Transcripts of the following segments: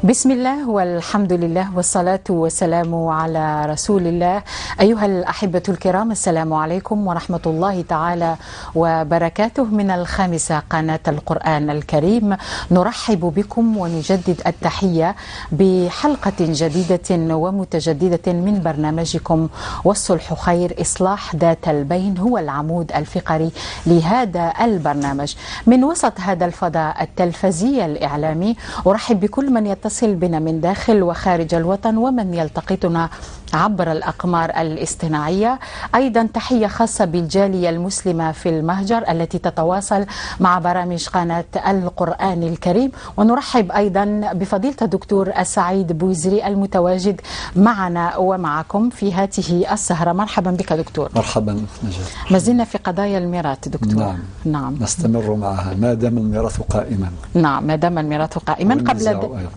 بسم الله والحمد لله والصلاة والسلام على رسول الله. أيها الأحبة الكرام، السلام عليكم ورحمة الله تعالى وبركاته. من الخامسة قناة القرآن الكريم نرحب بكم ونجدد التحية بحلقة جديدة ومتجددة من برنامجكم والصلح خير. إصلاح ذات البين هو العمود الفقري لهذا البرنامج. من وسط هذا الفضاء التلفزي الإعلامي أرحب بكل من يتصل بنا من داخل وخارج الوطن ومن يلتقطنا عبر الأقمار الاصطناعية. أيضا تحية خاصة بالجالية المسلمة في المهجر التي تتواصل مع برامج قناة القرآن الكريم. ونرحب أيضا بفضيلة الدكتور السعيد بويزري المتواجد معنا ومعكم في هذه السهرة. مرحبا بك دكتور. مرحبا نجاة. ما زلنا في قضايا الميراث دكتور. نعم. نستمر معها ما دام الميراث قائما. نعم، ما دام الميراث قائما.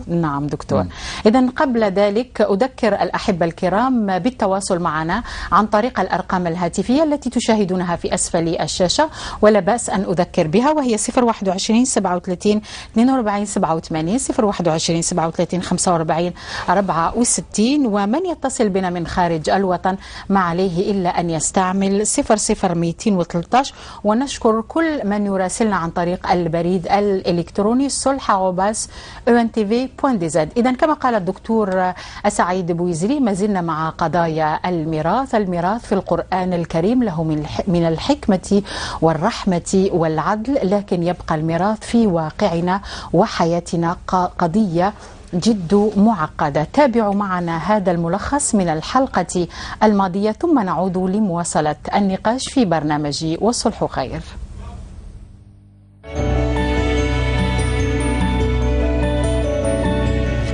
نعم دكتور. إذن قبل ذلك أذكر الأحبة الكرام بالتواصل معنا عن طريق الأرقام الهاتفية التي تشاهدونها في أسفل الشاشة، ولا بأس أن أذكر بها، وهي 021 37 42 87 021 37 45 64. ومن يتصل بنا من خارج الوطن ما عليه إلا أن يستعمل 00213. ونشكر كل من يراسلنا عن طريق البريد الإلكتروني sulh@untv.dz. إذن كما قال الدكتور السعيد بويزري ما زلنا مع قضايا الميراث. الميراث في القرآن الكريم له من الحكمة والرحمة والعدل، لكن يبقى الميراث في واقعنا وحياتنا قضية جد معقدة. تابعوا معنا هذا الملخص من الحلقة الماضية ثم نعود لمواصلة النقاش في برنامج والصلح خير.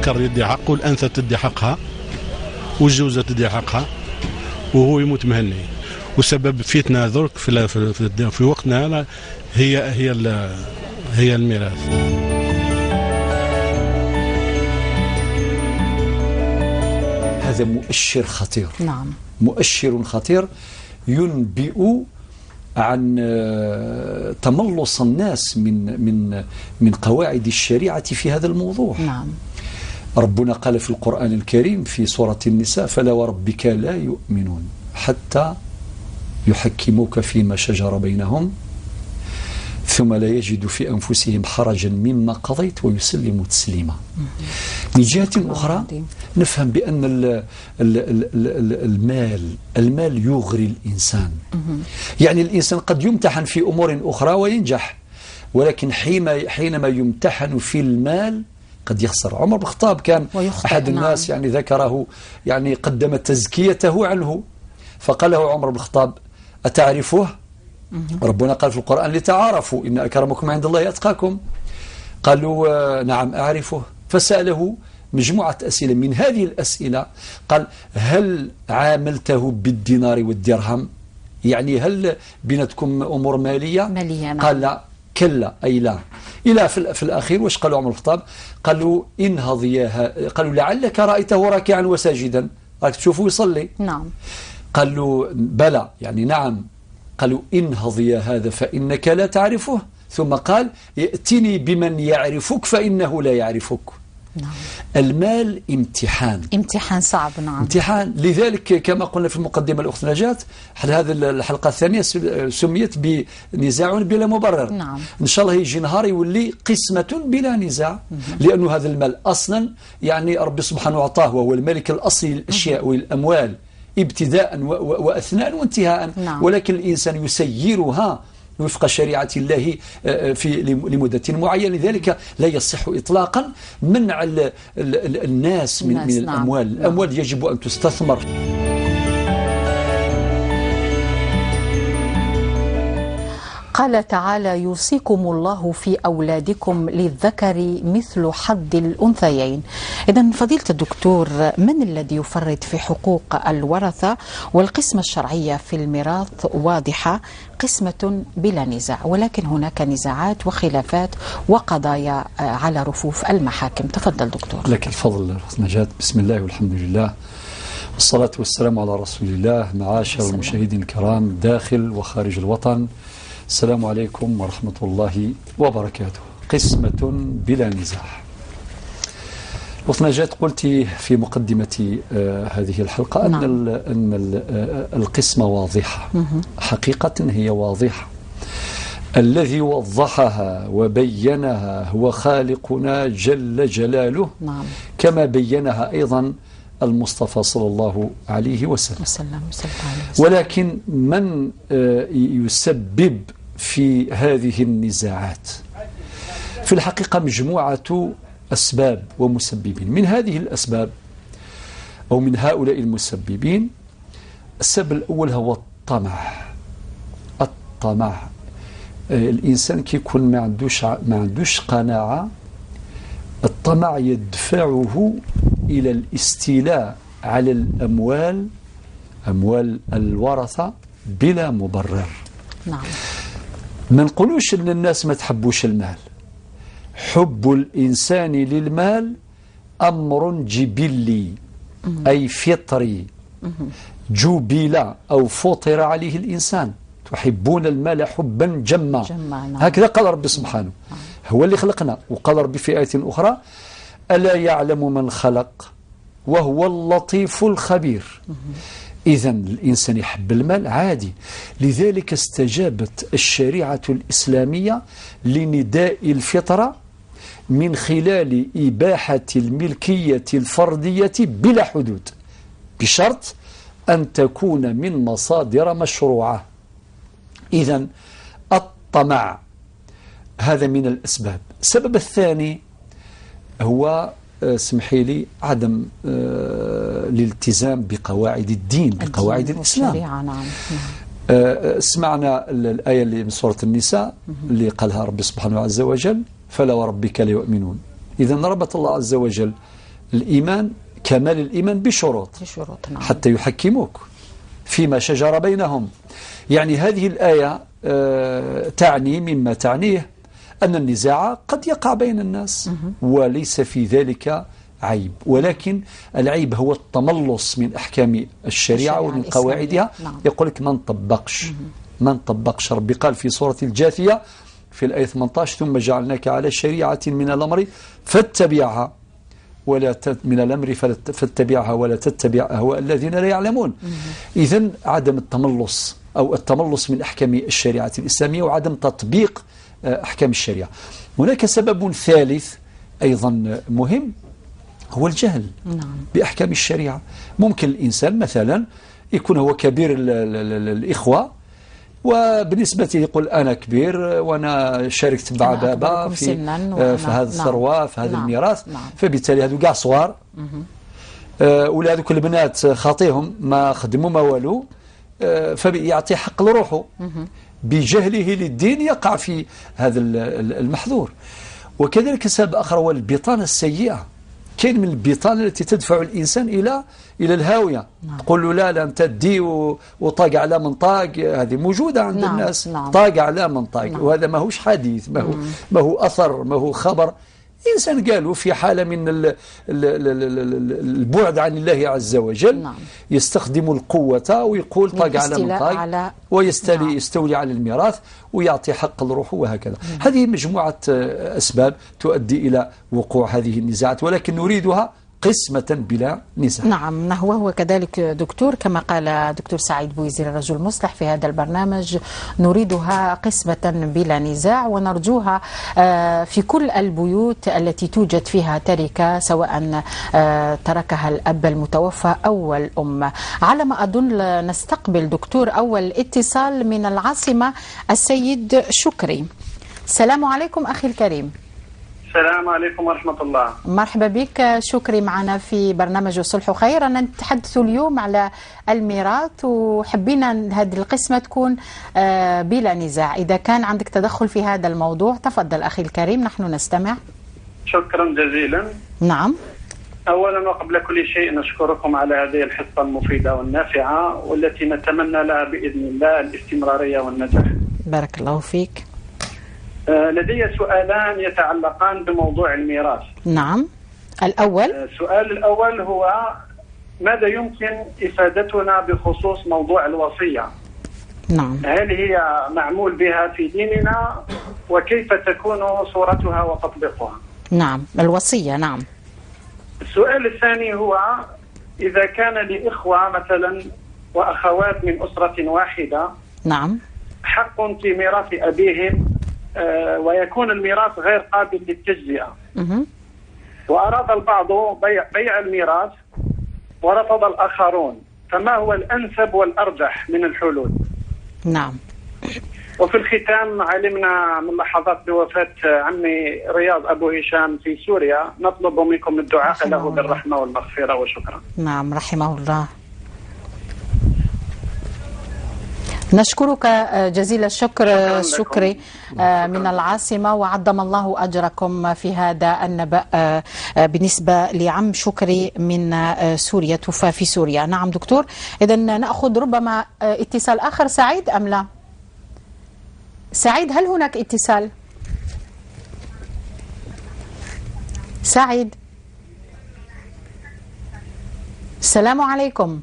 الذكر يدي حقه والأنثى تدي حقها والجوزة تدي حقها وهو يموت مهني. وسبب فتنة ذرك في وقتنا هذا هي الميراث. هذا مؤشر خطير. نعم، مؤشر خطير ينبئ عن تملص الناس من قواعد الشريعة في هذا الموضوع. نعم. ربنا قال في القرآن الكريم في سورة النساء: فلا وربك لا يؤمنون حتى يحكموك فيما شجر بينهم ثم لا يجدوا في أنفسهم حرجا مما قضيت ويسلموا تسليما. من جهة أخرى نفهم بأن المال يغري الإنسان. يعني الإنسان قد يمتحن في أمور أخرى وينجح، ولكن حينما يمتحن في المال قد يخسر. عمر بن الخطاب كان أحد الناس يعني ذكره، يعني قدم تزكيته عنه، فقال له عمر بن الخطاب: أتعرفه؟ ربنا قال في القرآن: لتعارفوا إن أكرمكم عند الله أتقاكم. قالوا: نعم أعرفه. فسأله مجموعة أسئلة. من هذه الأسئلة قال: هل عاملته بالدينار والدرهم؟ يعني هل بينتكم أمور مالية؟ نعم. قال: لا. كلا، أي لا. إلى في الأخير وش قالوا عمر بن الخطاب؟ قالوا: انهض قالوا: لعلك رأيته راكعا وساجدا، راك تشوفه يصلي. نعم. قالوا: بلى، يعني نعم. قالوا: انهض يا هذا فإنك لا تعرفه. ثم قال: ائتني بمن يعرفك فإنه لا يعرفك. نعم. المال امتحان صعب. نعم، امتحان. لذلك كما قلنا في المقدمة الأخت نجاة، هذه الحلقة الثانية سميت بنزاع بلا مبرر. نعم. إن شاء الله يجي نهار يولي قسمة بلا نزاع، لأن هذا المال أصلا يعني ربي سبحانه وعطاه، وهو الملك الأصلي للأشياء والأموال ابتداء وأثناء وانتهاء. نعم. ولكن الإنسان يسيرها وفق شريعة الله لمدة معينة. لذلك لا يصح إطلاقا منع الناس من الأموال. نعم. الأموال يجب أن تستثمر. قال تعالى: يوصيكم الله في أولادكم للذكر مثل حظ الأنثيين. إذن فضيلة الدكتور، من الذي يفرط في حقوق الورثة؟ والقسمة الشرعية في الميراث واضحة، قسمة بلا نزاع، ولكن هناك نزاعات وخلافات وقضايا على رفوف المحاكم. تفضل دكتور. لك الفضل نجاة. بسم الله والحمد لله والصلاة والسلام على رسول الله. معاشر المشاهدين الكرام داخل وخارج الوطن، السلام عليكم ورحمة الله وبركاته. قسمة بلا نزاع. نجاة، قلت في مقدمة هذه الحلقة أن القسمة واضحة. حقيقة هي واضحة. الذي وضحها وبينها هو خالقنا جل جلاله، كما بينها أيضا المصطفى صلى الله عليه وسلم. ولكن من يسبب في هذه النزاعات في الحقيقة مجموعة أسباب ومسببين. من هذه الأسباب أو من هؤلاء المسببين، السبب الأول هو الطمع. الإنسان كيكون ما عندوش قناعة، الطمع يدفعه إلى الاستيلاء على أموال الورثة بلا مبرر. ما نقولوش أن الناس ما تحبوش المال. حب الإنسان للمال أمر جبلي، أي فطري، جبل أو فطر عليه الإنسان. تحبون المال حبا جما. هكذا قال ربي سبحانه، هو اللي خلقنا. وقال ربي في آية أخرى: ألا يعلم من خلق وهو اللطيف الخبير. إذن الإنسان يحب المال عادي. لذلك استجابت الشريعة الإسلامية لنداء الفطرة من خلال إباحة الملكية الفردية بلا حدود، بشرط أن تكون من مصادر مشروعة. إذن الطمع هذا من الأسباب. السبب الثاني هو اسمحي لي عدم الالتزام بقواعد الدين، بقواعد الإسلام. سمعنا الآية اللي من سورة النساء اللي قالها ربي سبحانه عز وجل: فلا وربك لا يؤمنون. إذن ربط الله عز وجل الإيمان، كمال الإيمان بشروط حتى يحكموك فيما شجر بينهم. يعني هذه الآية تعني مما تعنيه أن النزاع قد يقع بين الناس وليس في ذلك عيب، ولكن العيب هو التملص من أحكام الشريعة ومن قواعدها. يقول لك من طبقش. ربي قال في سورة الجاثية في الآية 18: ثم جعلناك على شريعة من الأمر فاتبعها ولا تتبع أهواء الذين لا يعلمون. إذن عدم التملص أو التملص من أحكام الشريعة الإسلامية وعدم تطبيق أحكام الشريعة. هناك سبب ثالث أيضا مهم، هو الجهل بأحكام الشريعة. ممكن الإنسان مثلا يكون هو كبير الإخوة، وبالنسبة يقول أنا كبير وأنا شاركت مع بابا في هذا الثروة، في هذا الميراث، فبالتالي هذو قاع صغار، ولا هذوك البنات خاطيهم ما خدموا ما والو، فيعطي حق لروحه. بجهله للدين يقع في هذا المحظور. وكذلك سبب آخر هو البطانة السيئة. كاين من البطانة التي تدفع الإنسان إلى الهاوية. تقول له لا أنت تدي وطاق على من طاق، هذه موجودة عند الناس. طاق على من طاق، وهذا ما هوش حديث، ما هو أثر، ما هو خبر. إنسان قالوا في حالة من البعد عن الله عز وجل يستخدم القوة ويقول طاق على من طاق، ويستولي على الميراث ويعطي حق الروح، وهكذا. هذه مجموعة أسباب تؤدي إلى وقوع هذه النزاعات، ولكن نريدها قسمة بلا نزاع. نعم، هو كذلك دكتور، كما قال دكتور سعيد بويزير الرجل المصلح في هذا البرنامج، نريدها قسمة بلا نزاع، ونرجوها في كل البيوت التي توجد فيها تركة، سواء تركها الأب المتوفى أو الأم. على ما أظن نستقبل دكتور أول اتصال من العاصمة، السيد شكري. السلام عليكم أخي الكريم. السلام عليكم ورحمة الله. مرحبا بك شكري معنا في برنامج الصلح خير. أنا نتحدث اليوم على الميراث، وحبينا هذه القسمة تكون بلا نزاع. إذا كان عندك تدخل في هذا الموضوع تفضل أخي الكريم، نحن نستمع. شكرا جزيلا. نعم. أولا وقبل كل شيء نشكركم على هذه الحصة المفيدة والنافعة، والتي نتمنى لها بإذن الله الاستمرارية والنجاح. بارك الله فيك. لدي سؤالان يتعلقان بموضوع الميراث. نعم. الأول، السؤال الأول هو: ماذا يمكن إفادتنا بخصوص موضوع الوصية؟ نعم. هل هي معمول بها في ديننا؟ وكيف تكون صورتها وتطبيقها؟ نعم، الوصية. نعم. السؤال الثاني هو إذا كان لإخوة مثلا وأخوات من أسرة واحدة نعم حق في ميراث أبيهم ويكون الميراث غير قابل للتجزئة، وأراد البعض بيع الميراث ورفض الآخرون، فما هو الأنسب والأرجح من الحلول؟ نعم. وفي الختام علمنا من لحظات بوفاة عمي رياض أبو هشام في سوريا، نطلب منكم الدعاء له بالرحمة والمغفرة وشكرا. نعم رحمه الله. نشكرك جزيل الشكر شكري من العاصمة، وعظم الله أجركم في هذا النبأ بالنسبة لعم شكري من سوريا، توفى في سوريا. نعم دكتور، إذن نأخذ ربما اتصال آخر. سعيد أم لا؟ سعيد، هل هناك اتصال؟ سعيد، السلام عليكم.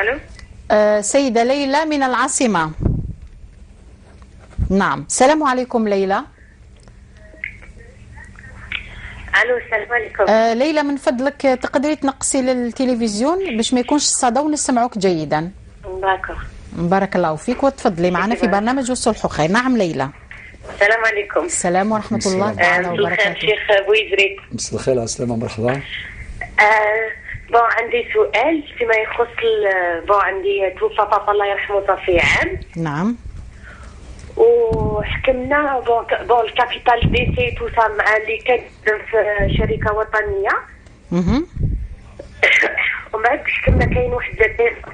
الو. سيدة ليلى من العاصمة. نعم، السلام عليكم ليلى. الو السلام عليكم. ليلى من فضلك تقدري تنقصي للتلفزيون باش ما يكونش الصدى ونسمعوك جيدا. بارك الله فيك، وتفضلي معنا في برنامج والصلح خير. نعم ليلى. السلام عليكم. السلام ورحمة الله تعالى وبركاته. شيخ بويزري. مساء الخير على السلامة، مرحبا. عندي سؤال فيما يخص عندي توفى بابا الله يرحمه صافي عام. نعم. وحكمنا الكابيتال دي سي توصل مع اللي كان في شركة وطنية. ومن بعد حكمنا كاين واحد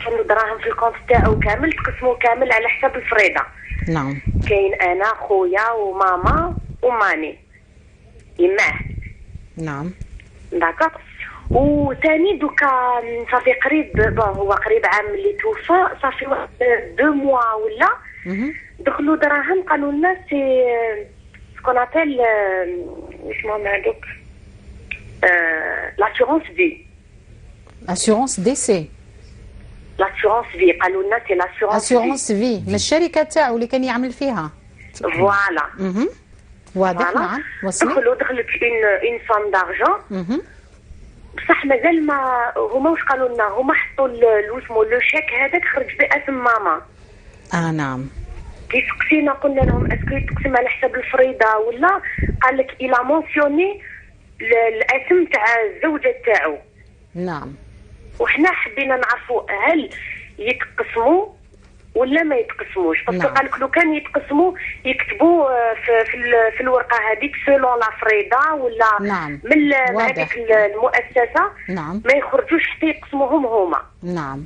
كانوا دراهم في الكونت تاعو كامل تقسموا كامل على حساب الفريضة. نعم. كاين انا خويا وماما وماني يماه. نعم. داكا. وثاني دوكا صافي قريب هو قريب عام اللي توفى، صافي واحد 2 موا ولا دخلوا دراهم قالوا لنا سي سكون ابل اسمهم هذوك لاسيورونس في. اسيورونس دي سي. لاسيورونس في قالوا لنا سي لاسيورونس في من الشركة تاعو اللي كان يعمل فيها. فوالا. واضح. نعم وصلت. دخلت اون سوم دارجون. بصح مازال ما هما واش قالوا لنا، هما حطوا اسمو لو شيك هذاك خرج باسم ماما. نعم. كي سقسينا قلنا لهم اسكو تقسم على حساب الفريضه ولا، قال لك الى مونسيوني الاسم تاع الزوجه تاعو. نعم. وحنا حبينا نعرفوا هل يتقسموا ولا ما يتقسموش، باسكو قال لك لو كان يتقسموا يكتبوا في الورقه هذيك سولون لا فريضه ولا من هذيك المؤسسه. نعم. ما يخرجوش حتى يقسموهم هما. نعم.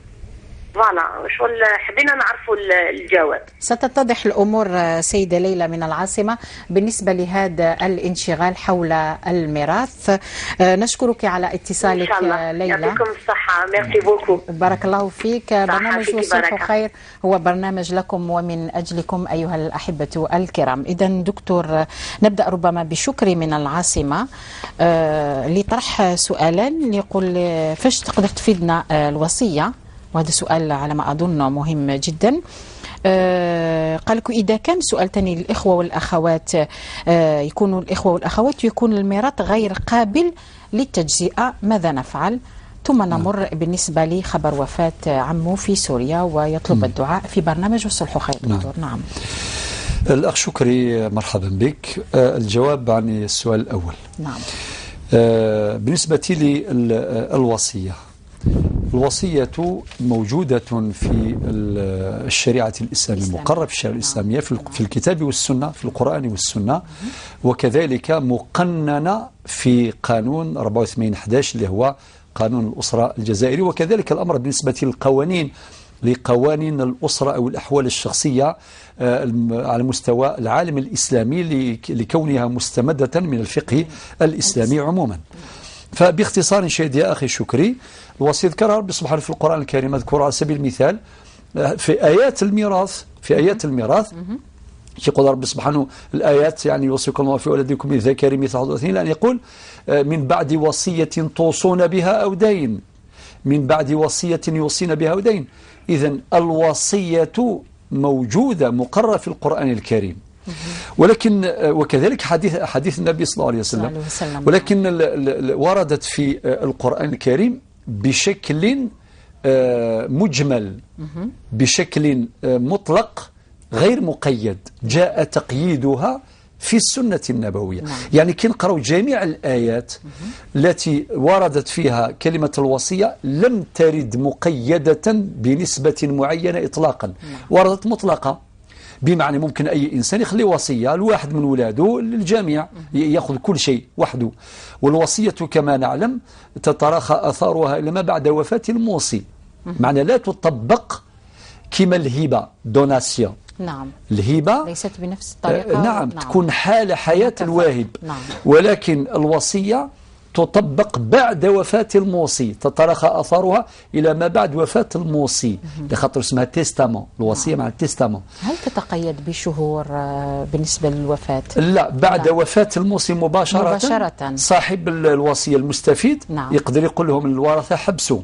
فوالا شغل حبينا نعرفوا الجواب. ستتضح الأمور سيدة ليلى من العاصمة بالنسبة لهذا الانشغال حول الميراث. نشكرك على اتصالك ليلى. يعطيكم الصحة. ميرسي بوكو. بارك الله فيك. برنامج والصلح خير هو برنامج لكم ومن أجلكم أيها الأحبة الكرام. إذا دكتور نبدأ ربما بشكري من العاصمة لطرح سؤالين، يقول فاش تقدر تفيدنا الوصية، وهذا سؤال على ما أظن مهم جدا. قال لكم إذا كان سؤال تاني للإخوة والأخوات، يكونوا الإخوة والأخوات يكون الميراث غير قابل للتجزئة، ماذا نفعل؟ ثم نمر بالنسبة لي خبر وفاة عمه في سوريا ويطلب الدعاء في برنامج والصلح خير. دكتور. نعم. الأخ شكري مرحبا بك. الجواب عن السؤال الأول. نعم. بالنسبة للوصية، الوصية موجودة في الشريعة الإسلامية، مقررة في الشريعة الإسلامية في الكتاب والسنة، في القرآن والسنة، وكذلك مقننة في قانون 84/11 اللي هو قانون الأسرة الجزائري، وكذلك الأمر بالنسبة لقوانين الأسرة أو الأحوال الشخصية على مستوى العالم الإسلامي لكونها مستمدة من الفقه الإسلامي عموما. فباختصار شديد يا أخي شكري، الوصية ذكرها ربي سبحانه في القرآن الكريم، أذكر على سبيل المثال في آيات الميراث يقول ربي سبحانه الآيات يعني يوصيكم الله في أولادكم من ذكر مثل حظ الأنثيين، لأن يقول من بعد وصية توصون بها أو دين، من بعد وصية يوصين بها أو دين. إذن الوصية موجودة مقررة في القرآن الكريم، ولكن وكذلك حديث النبي صلى الله عليه وسلم، ولكن وردت في القرآن الكريم بشكل مجمل، بشكل مطلق غير مقيد، جاء تقييدها في السنة النبوية. يعني كي نقرأ جميع الآيات التي وردت فيها كلمة الوصية لم ترد مقيدة بنسبة معينة إطلاقا، وردت مطلقة، بمعنى ممكن أي إنسان يخلي وصية لواحد من ولاده للجميع، يأخذ كل شيء وحده. والوصية كما نعلم تتراخى أثارها لما بعد وفاة الموصي، معنى لا تطبق كما الهبة دوناسيون. نعم. الهبة ليست بنفس الطريقة. نعم. تكون حال حياة الواهب. نعم. ولكن الوصية تطبق بعد وفاة الموصي، تتراخى أثارها إلى ما بعد وفاة الموصي، لخاطر اسمها تيستامون، الوصية مع التيستامون. هل تتقيد بشهور بالنسبة للوفاة؟ لا، بعد وفاة الموصي مباشرة صاحب الوصية المستفيد يقدر يقول لهم الورثة حبسوا،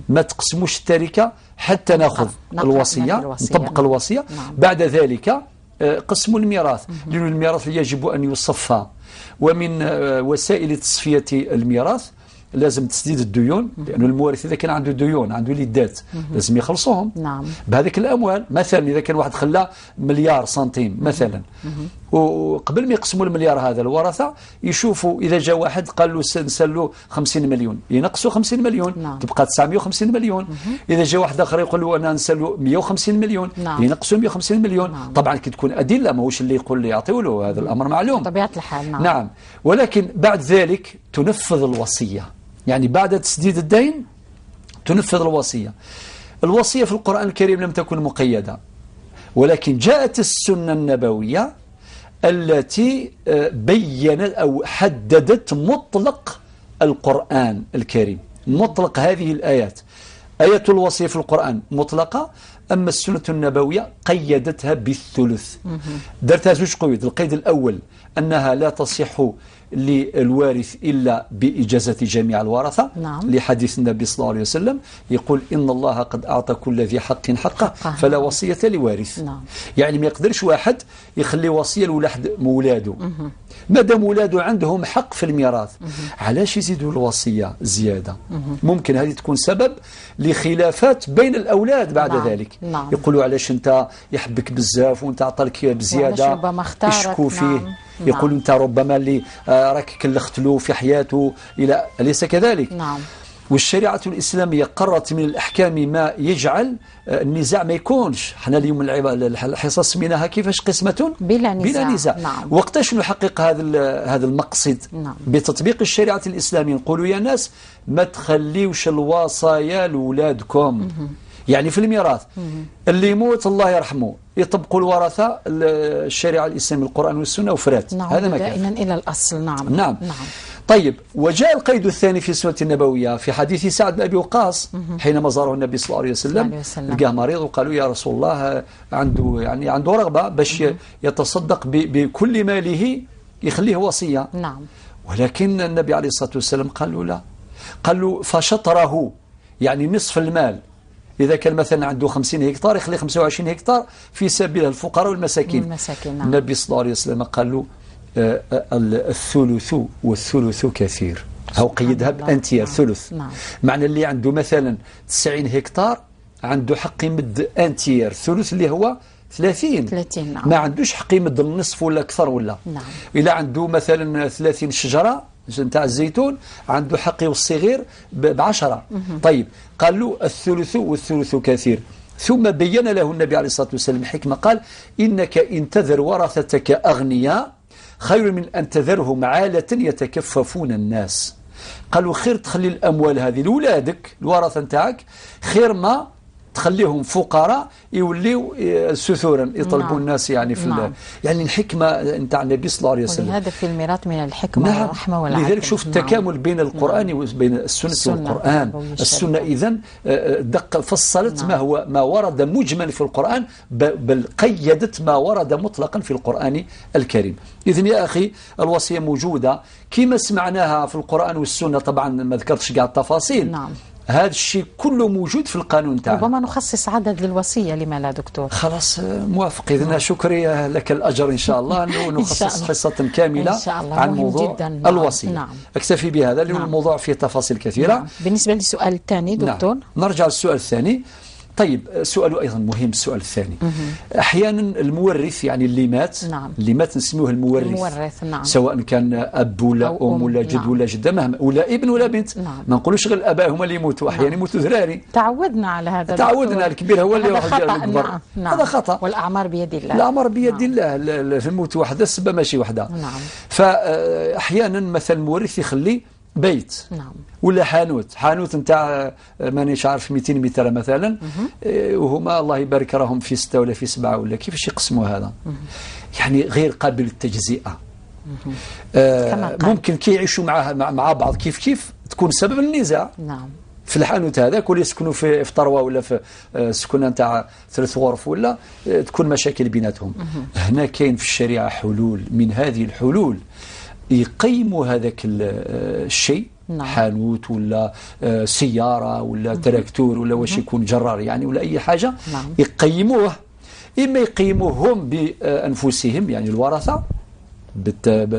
ما تقسموش التركة حتى ناخذ الوصية، نطبق الوصية. بعد ذلك قسم الميراث، لأن الميراث يجب أن يصفى، ومن وسائل تصفية الميراث لازم تسديد الديون، لأن الموارث إذا كان عنده ديون، عنده ليدات، لازم يخلصوهم بهذيك الأموال. مثلا إذا كان واحد خلى مليار سنتيم مثلا، وقبل ما يقسموا المليار هذا الورثة يشوفوا إذا جاء واحد قال له سنسلو 50 مليون، ينقصوا 50 مليون، تبقى 950 مليون. إذا جاء واحد آخر يقول له أنا نسلو 150 مليون، ينقصوا 150 مليون. طبعا كي تكون أدلة، ماهوش اللي يقول لي يعطيوا له، هذا الأمر معلوم طبيعة الحال. نعم. ولكن بعد ذلك تنفذ الوصية، يعني بعد تسديد الدين تنفذ الوصية. الوصية في القرآن الكريم لم تكن مقيدة، ولكن جاءت السنة النبوية التي بينت أو حددت مطلق القرآن الكريم، مطلق هذه الآيات. آية الوصية في القرآن مطلقة، أما السنة النبوية قيدتها بالثلث، درتها زوج قيود. القيد الأول أنها لا تصح للوارث إلا بإجازة جميع الورثة، لحديث النبي صلى الله عليه وسلم يقول إن الله قد أعطى كل ذي حق حقه فلا وصية لوارث. يعني ما يقدرش واحد يخلي وصية لولاد مولاده، مادام ولاده عندهم حق في الميراث، علاش يزيدوا الوصية زيادة؟ ممكن هذه تكون سبب لخلافات بين الأولاد بعد ذلك. يقولوا علاش أنت يحبك بزاف وأنت عطالك بزيادة، يشكوا فيه. يقول أنت ربما اللي راك كلخت له في حياته، إلى أليس كذلك؟ والشريعة الإسلامية قررت من الأحكام ما يجعل النزاع ما يكونش. حنا اليوم الحصص منها كيفاش قسمة بلا نزاع. وقتاش نحقق هذا المقصد؟ بتطبيق الشريعة الإسلامية. نقولوا يا ناس ما تخليوش الوصايا لولادكم، يعني في الميراث اللي يموت الله يرحمه يطبقوا الورثة الشريعة الإسلامية القرآن والسنة وفرات. هذا ما كان إلى الأصل. نعم. طيب، وجاء القيد الثاني في السنة النبوية في حديث سعد بن أبي وقاص حينما زاره النبي صلى الله عليه وسلم، لقاه مريض وقالوا يا رسول الله عنده رغبة باش يتصدق بكل ماله يخليه وصية. ولكن النبي عليه الصلاة والسلام قال له لا، قال له فشطره، يعني نصف المال. إذا كان مثلا عنده 50 هكتار يخلي 25 هكتار في سبيل الفقراء والمساكين. النبي صلى الله عليه وسلم قال له الثلث والثلث كثير، أو قيدها بأنتيار ثلث. معنى اللي عنده مثلا 90 هكتار عنده حق يمد أنتيار ثلث اللي هو 30. ما عندوش حق يمد النصف ولا أكثر ولا. إلا عنده مثلا 30 شجرة نتاع الزيتون عنده حق يوصي غير ب10. طيب، قال له الثلث والثلث كثير. ثم بين له النبي عليه الصلاة والسلام حكمة، قال إنك إن تذر ورثتك أغنياء خير من أن تذرهم عالة يتكففون الناس. قالوا خير تخلي الأموال هذه لولادك الورثة نتاعك، خير ما تخليهم فقراء يوليوا سثورا يطلبوا الناس، يعني في يعني الحكمة نتاع النبي صلى الله عليه وسلم. ولهذا في الميراث من الحكمة والرحمة والعدل. لذلك شوف التكامل بين القرآن وبين السنة والقرآن. السنة إذن فصلت ما ورد مجمل في القرآن، بل قيدت ما ورد مطلقا في القرآن الكريم. إذن يا أخي الوصية موجودة كما سمعناها في القرآن والسنة، طبعا ما ذكرتش قاع التفاصيل. هذا الشيء كله موجود في القانون تاعنا. ربما نخصص عدد للوصية، لما لا دكتور؟ خلاص موافق. إذن شكري لك الأجر إن شاء الله، أنه نخصص حصة كاملة عن موضوع الوصية. نعم. أكتفي بهذا لأن الموضوع فيه تفاصيل كثيرة. نعم. بالنسبة للسؤال الثاني دكتور. نعم. نرجع للسؤال الثاني. طيب سؤاله أيضا مهم، السؤال الثاني. أحيانا المورث يعني اللي مات، نعم. اللي مات نسموه المورث. نعم. سواء كان أب ولا أم ولا جد، نعم. ولا جدة، مهما، ولا ابن ولا بنت. نعم. ما نقولوش غير الآباء هما اللي يموتوا، أحيانا نعم. يموتوا ذراري. تعودنا على هذا. تعودنا، الكبير هو اللي يروح الكبر. نعم. نعم. هذا خطأ. والأعمار بيد الله. الأعمار بيد الله. في الموت وحده السبة ماشي وحده. نعم. فأحيانا مثلا المورث يخلي بيت، نعم. ولا حانوت نتاع مانيش عارف 200 متر مثلا، وهما الله يبارك راهم في 6 ولا في 7 ولا كيفاش يقسموا هذا؟ يعني غير قابل للتجزئة. ممكن كي يعيشوا مع بعض كيف تكون سبب النزاع. نعم. في الحانوت هذاك، ولا يسكنوا في طروه ولا في سكنه نتاع 3 غرف، ولا تكون مشاكل بيناتهم. هنا كاين في الشريعة حلول، من هذه الحلول يقيموا هذاك الشيء، نعم. حانوت ولا سيارة ولا تراكتور ولا واش يكون جرار يعني، ولا أي حاجة، نعم. يقيموه، إما يقيموهم بأنفسهم يعني الورثة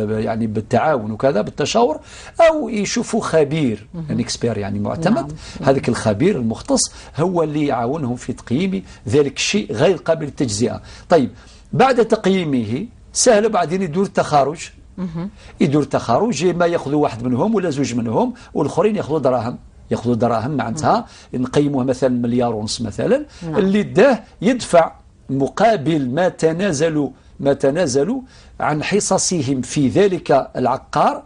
يعني بالتعاون وكذا بالتشاور، أو يشوفوا خبير يعني اكسبير يعني معتمد، نعم. هذاك الخبير المختص هو اللي يعاونهم في تقييم ذلك الشيء غير قابل للتجزئة. طيب بعد تقييمه سهل بعدين يدور التخارج. يدور تخارج، ما ياخذوا واحد منهم ولا زوج منهم، والاخرين ياخذوا دراهم معناتها نقيموه مثلا 1.5 مليار مثلا، نعم. اللي داه يدفع مقابل ما تنازلوا عن حصصهم في ذلك العقار،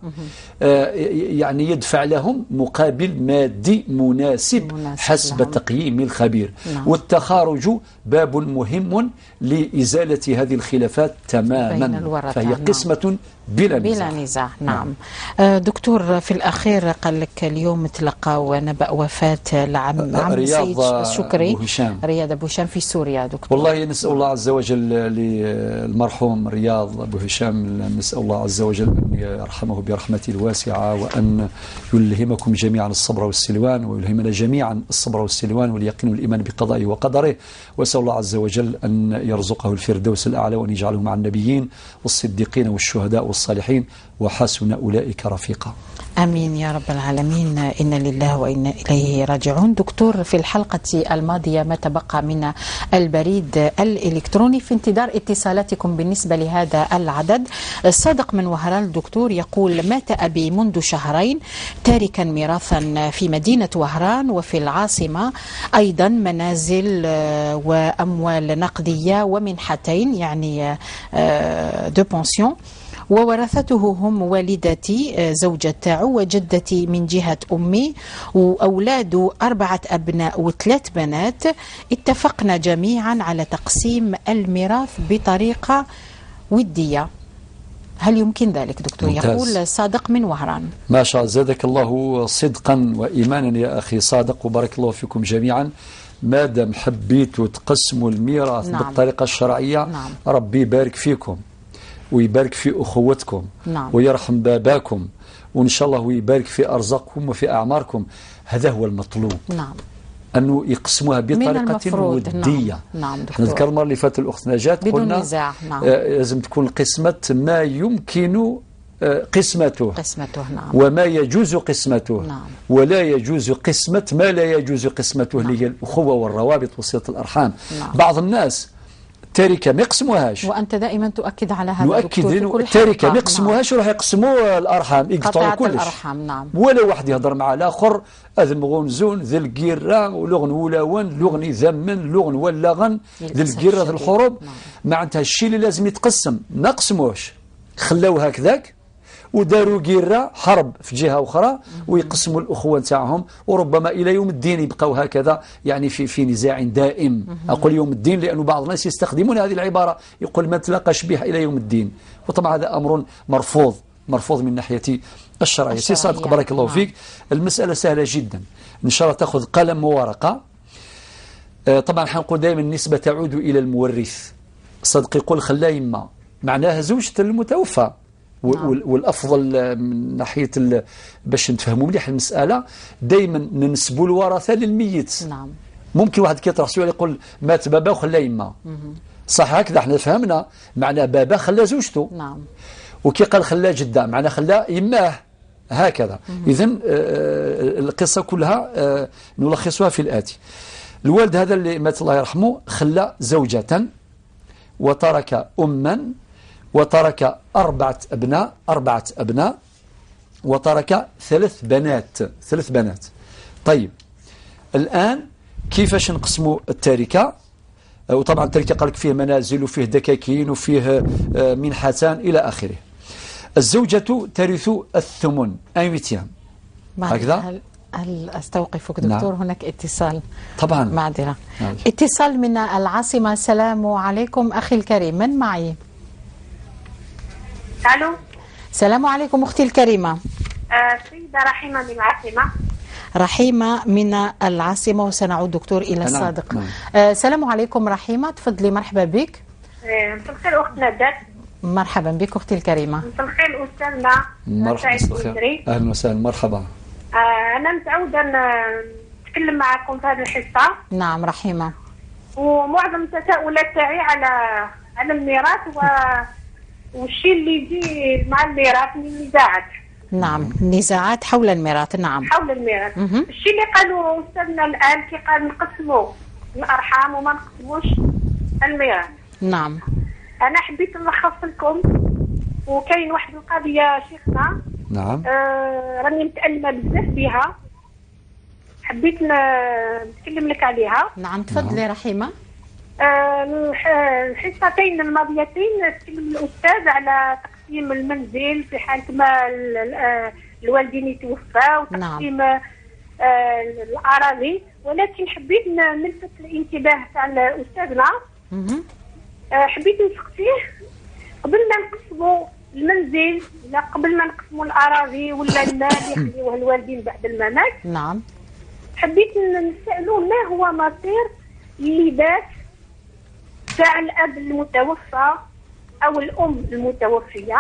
يعني يدفع لهم مقابل مادي مناسب حسب لهم. تقييم الخبير. نعم. والتخارج باب مهم لإزالة هذه الخلافات تماما، فهي قسمة نعم. بلا نزاع. نعم. دكتور في الأخير قال لك اليوم تلقى نبأ وفاة عم سيد شكري، رياض أبو هشام في سوريا. دكتور والله نسأل الله عز وجل للمرحوم رياض أبو هشام، نسأل الله عز وجل أن يرحمه برحمته الواسعة، وأن يلهمكم جميعا الصبر والسلوان، ويلهمنا جميعا الصبر والسلوان واليقين والإيمان بقضائه وقدره، وأسأل الله عز وجل أن يرزقه الفردوس الأعلى، وأن يجعله مع النبيين والصديقين والشهداء والصالحين وحسن أولئك رفيقا. آمين يا رب العالمين. إنا لله وإنا إليه راجعون. دكتور في الحلقة الماضية ما تبقى من البريد الإلكتروني في انتظار اتصالاتكم بالنسبة لهذا العدد. صادق من وهران دكتور يقول: مات أبي منذ شهرين تاركا ميراثا في مدينة وهران وفي العاصمة، أيضا منازل وأموال نقدية ومنحتين يعني دو بونسيون، وورثته هم والدتي زوجة تاعو وجدتي من جهة أمي، وأولاده 4 أبناء و3 بنات. اتفقنا جميعا على تقسيم الميراث بطريقة ودية. هل يمكن ذلك دكتور؟ ممتاز. يقول صادق من وهران. ما شاء الله، زادك الله صدقا وإيمانا يا أخي صادق، وبارك الله فيكم جميعا. ما دام حبيتوا تقسموا الميراث نعم. بالطريقة الشرعية نعم. ربي يبارك فيكم ويبارك في أخوتكم نعم. ويرحم باباكم، وإن شاء الله ويبارك في أرزاقكم وفي أعماركم. هذا هو المطلوب نعم. أنه يقسموها بطريقة ودية. نعم. احنا ذكر المرة اللي فاتت الأخت نجاة قلنا نزاع. نعم. لازم تكون قسمة ما يمكن قسمته نعم. وما يجوز قسمته نعم. ولا يجوز قسمة ما لا يجوز قسمته نعم. اللي هي الأخوة والروابط وصلة الأرحام. نعم. بعض الناس تركة ما يقسموهاش، وأنت دائما تؤكد على هذا. نؤكد إنه تركة ما يقسموهاش وراح يقسموا الأرحام، يقطعوا كلش الأرحام. نعم. ولا واحد يهضر مع الآخر أذم غنزون ذي القيرة ولغن ولاون لغن يذمن لغن ولغن ذي القيرة ذي الحروب. نعم. معناتها الشيء اللي لازم يتقسم ما قسموش، خلاو هكذاك وداروا قيرة حرب في جهة أخرى ويقسموا الأخوة نتاعهم، وربما إلى يوم الدين يبقوا هكذا يعني في نزاع دائم. أقول يوم الدين لأن بعض الناس يستخدمون هذه العبارة، يقول ما تلاقاش به إلى يوم الدين، وطبعا هذا أمر مرفوض من ناحية الشرعية. سي صادق بارك الله فيك. المسألة سهلة جدا، إن شاء الله تأخذ قلم وورقة. طبعا حنقول دائما النسبة تعود إلى المورث. صدق يقول خلا يما، معناها زوجة المتوفى والأفضل من ناحية باش نتفهموا مليح المسألة دائما ننسبوا الورثة للميت. نعم. ممكن واحد كيطرح سؤال يقول مات بابا وخلى يما، صح هكذا احنا فهمنا معنى بابا خلى زوجته. نعم. وكي قال خلى جده معنى خلى يماه هكذا. إذن القصة كلها نلخصها في الآتي: الوالد هذا اللي مات الله يرحمه خلى زوجة وترك أما وترك أربعة أبناء وترك ثلاث بنات. طيب الآن كيفاش نقسموا التركة؟ وطبعا التركة قالك فيه منازل وفيه دكاكين وفيه منحتان إلى آخره. الزوجة ترث الثمن 1/8. هكذا؟ هل أستوقفك دكتور؟ نعم. هناك اتصال طبعا. معذرة. اتصال من العاصمة. السلام عليكم أخي الكريم، من معي؟ الو. السلام عليكم أختي الكريمة. سيدة رحيمة من العاصمة. رحيمة من العاصمة، وسنعود دكتور إلى الصادق. السلام عليكم رحيمة، تفضلي، مرحبا بك. مساء الخير أخت ندات. مرحبا بك أختي الكريمة. مساء الخير أستاذنا. مرحبا. أهلا وسهلا، مرحبا. أنا متعودة نتكلم معكم في هذه الحصة. نعم رحيمة. ومعظم التساؤلات تاعي على الميراث والشيء اللي يجي مع الميراث من النزاعات. نعم، نزاعات حول الميراث. نعم، حول الميراث. الشيء اللي قالوا أستاذنا الآن كي قال نقسموا الأرحام وما نقسموش الميراث. نعم. أنا حبيت نلخص لكم، وكاين واحد القضية شيخنا. نعم. راني متألمة بزاف بها، حبيت نتكلم لك عليها. نعم تفضلي رحيمة. الحصتين الماضيتين تكلم الأستاذ على تقسيم المنزل في حالة ما الوالدين يتوفى، وتقسيم الأراضي، ولكن حبيت نلفت الانتباه تاع أستاذنا. حبيت نسقسيه قبل ما نقسموا المنزل، لا قبل ما نقسموا الأراضي ولا المال يخليوه الوالدين بعد الممات. نعم. حبيت نسألوه ما هو مصير اللباس تاع الأب المتوفى أو الأم المتوفية.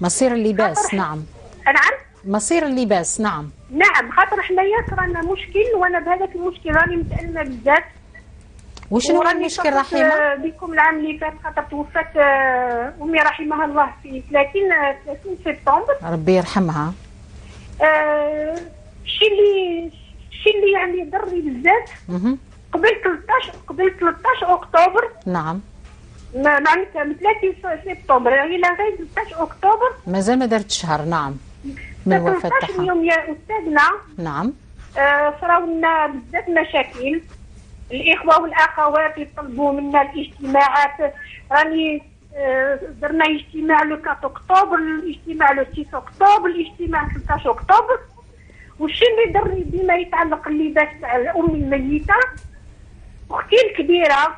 مصير اللباس. نعم. نعم. مصير اللباس. نعم. نعم، خاطر حنايا صرانا مشكل، وأنا بهذاك المشكل راني متألمة بزاف. وشنو هو المشكل رحيمة؟ بكم العام اللي فات خاطر توفت أمي رحمها الله في 30 سبتمبر. ربي يرحمها. الشيء اللي يعني ضرني بزاف قبل 13 أكتوبر. نعم. معناتها من 30 سبتمبر إلى غاية 13 أكتوبر مازال ما درت شهر. نعم. من الوفاة تاعها. 13 يوم يا أستاذنا. نعم. صراو لنا بزاف مشاكل. الإخوة والأخوات يطلبوا منا الاجتماعات. راني درنا اجتماع لو 4 أكتوبر، الاجتماع لو 6 أكتوبر، الاجتماع 13 أكتوبر. والشيء اللي ضرني بما يتعلق اللباس تاع الأم الميتة، أختي الكبيرة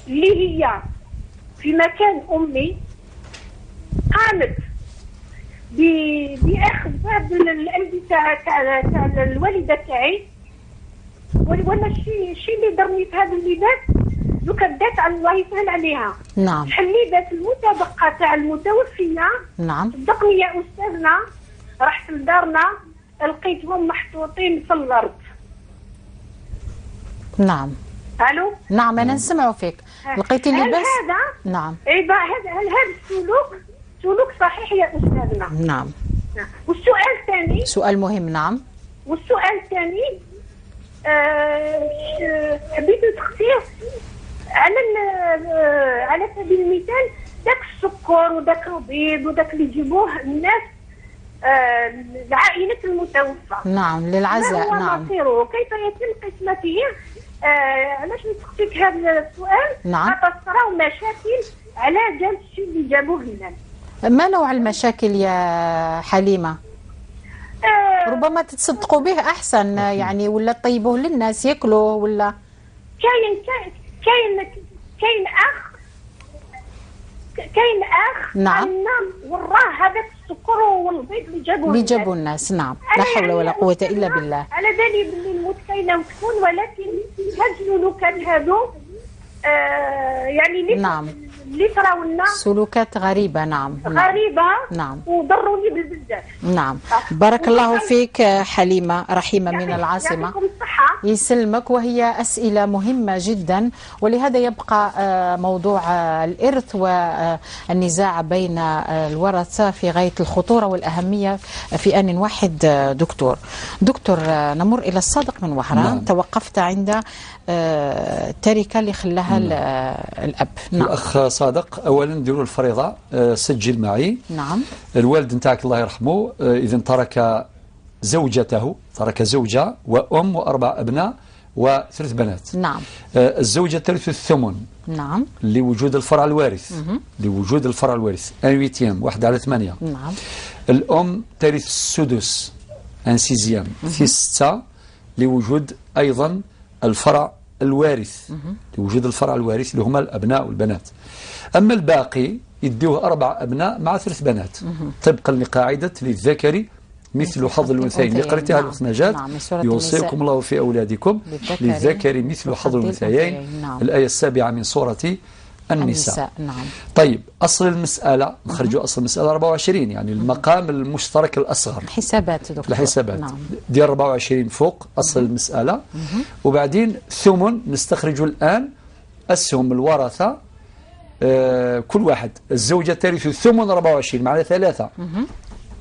اللي هي في مكان أمي قامت بأخذ بعض الألبسة تاع الوالدة تاعي. وانا الشيء اللي ضرني في هذا اللباس لو كدات على الله يسهل عليها. نعم. شحال لباس المتبقى تاع المتوفيه. نعم. صدقني يا استاذنا، رحت لدارنا لقيتهم محطوطين في الارض. نعم. الو. نعم انا نسمع فيك. لقيتي اللباس؟ هذا نعم. هذا سلوك صحيح يا استاذنا؟ نعم. والسؤال الثاني سؤال مهم. نعم. والسؤال الثاني حبيت نسقسيه على سبيل المثال داك السكر وداك البيض وداك اللي يجيبوه الناس العائلة المتوفى. نعم للعزاء. ما هو مصيره؟ كيف يتم قسمته؟ علاش نسقسيك هذا السؤال؟ نعم. خاطر صراو مشاكل على جال الشيء اللي جابوه لنا. ما نوع المشاكل يا حليمة؟ ربما تتصدقوا به أحسن يعني، ولا تطيبوه للناس يأكلوه، ولا كاين أخ نعم وراه هذاك السكر والبيض اللي جابوه الناس. نعم. لا حول ولا قوة إلا بالله. على بالي باللي الموت كاينه وتكون، ولكن هاد لو كان هادو يعني نعم اللي صراولنا سلوكات غريبة. نعم غريبة. نعم وضروني بالبزاف. نعم. بارك الله فيك حليمة رحيمة من العاصمة. يعطيكم الصحة. يسلمك. وهي أسئلة مهمة جدا، ولهذا يبقى موضوع الإرث والنزاع بين الورثة في غاية الخطورة والأهمية في آن واحد. دكتور نمر إلى الصادق من وهران. نعم. توقفت عند التركة اللي خلاها الأب. نعم. الأخ صادق، أولا نديروا الفريضة، سجل معي. نعم. الوالد نتاعك الله يرحمه إذا ترك زوجته، ترك زوجة وأم وأربع أبناء وثلاث بنات. نعم. الزوجة ترث الثمن. نعم. لوجود الفرع الوارث. لوجود الفرع الوارث 1/8 1/8. نعم. الأم ترث السدس 1/6 في 6 لوجود أيضا الفرع الوارث. لوجود الفرع الوارث اللي هما الأبناء والبنات. أما الباقي يديوه 4 أبناء مع 3 بنات طبقا لقاعدة للذكر مثل حظ الأنثيين اللي قريتها الأخت نجاة. يوصيكم الله في أولادكم للذكر مثل حظ الأنثيين. الآية 7 من سورة النساء. نعم. طيب أصل المسألة، نخرجوا أصل المسألة 24، يعني المقام المشترك الأصغر. حسابات دكتور. الحسابات. نعم. دي 24 فوق أصل المسألة. وبعدين ثمن نستخرج الآن أسهم الورثة. كل واحد، الزوجة ترث ثمن 24 معنا 3.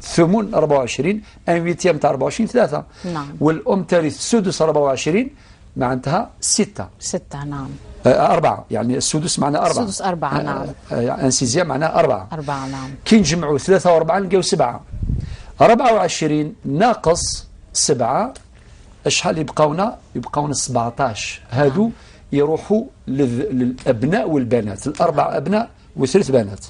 ثمن 24 1/8 تاع 24 3. نعم. والأم ترث سدس 24 معناتها 6. 6. نعم. 4 يعني السدس معناه 4. السدس 4. نعم. 1/6 معناه 4. 4. نعم. كي نجمعوا 3 و4 نلقاو 7. 24 ناقص 7 شحال يبقاونا؟ يبقاونا 17. هادو يروحوا للأبناء والبنات، الأربع أبناء و3 بنات.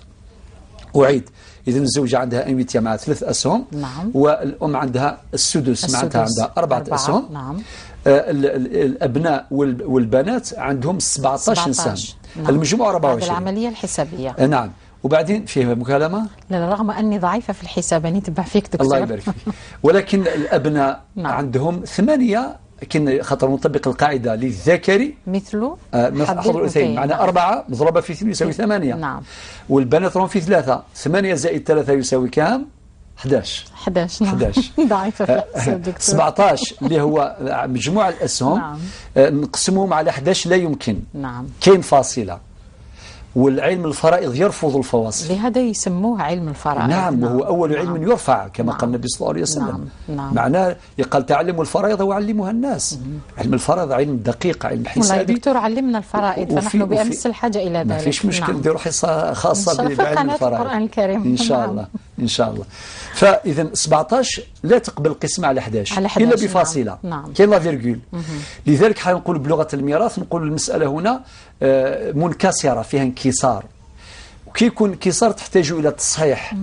أعيد، إذن الزوجة عندها 1/8 مع 3 أسهم. نعم. والأم عندها السدس معناتها عندها 4 أسهم. نعم. الأبناء والبنات عندهم 17 سهم. نعم. المجموع 24. هذه العملية الحسابية. نعم. وبعدين فيه مكالمة. لا، رغم أني ضعيفة في الحساب نتبع فيك دكتور. الله يبارك فيك. ولكن الأبناء نعم. عندهم 8 كن خاطر نطبق القاعدة للذكر مثل حظ الأنثيين معنى 4 مضروبة في 2 يساوي 8. نعم. والبنات راهم في 3. 8 زائد 3 يساوي كام؟ 11. 11. نعم. 11. ضعيفة في الحساب دكتور. 17 اللي هو مجموع الأسهم. نعم. نقسمهم على 11 لا يمكن. نعم. كاين فاصلة. والعلم الفرائض يرفض الفواصل. لهذا يسموه علم الفرائض. نعم. وهو أول نعم. علم يرفع كما نعم. قال النبي صلى الله عليه وسلم. نعم. معناه يقال تعلموا الفرائض وعلموها الناس. علم الفرائض علم دقيق، علم حسابي. والله دكتور علمنا الفرائض فنحن بأمس الحاجة إلى ذلك. ما فيش مشكل نديروا حصة خاصة بعلم الفرائض القرآن الكريم إن شاء الله. إن شاء الله. فإذا 17 لا تقبل قسمة على 11 إلا بفاصلة. نعم. كاين لا فيرغول. لذلك حنقول بلغة الميراث نقول المسألة هنا منكسرة فيها انكسار. وكي يكون انكسار تحتاج إلى تصحيح.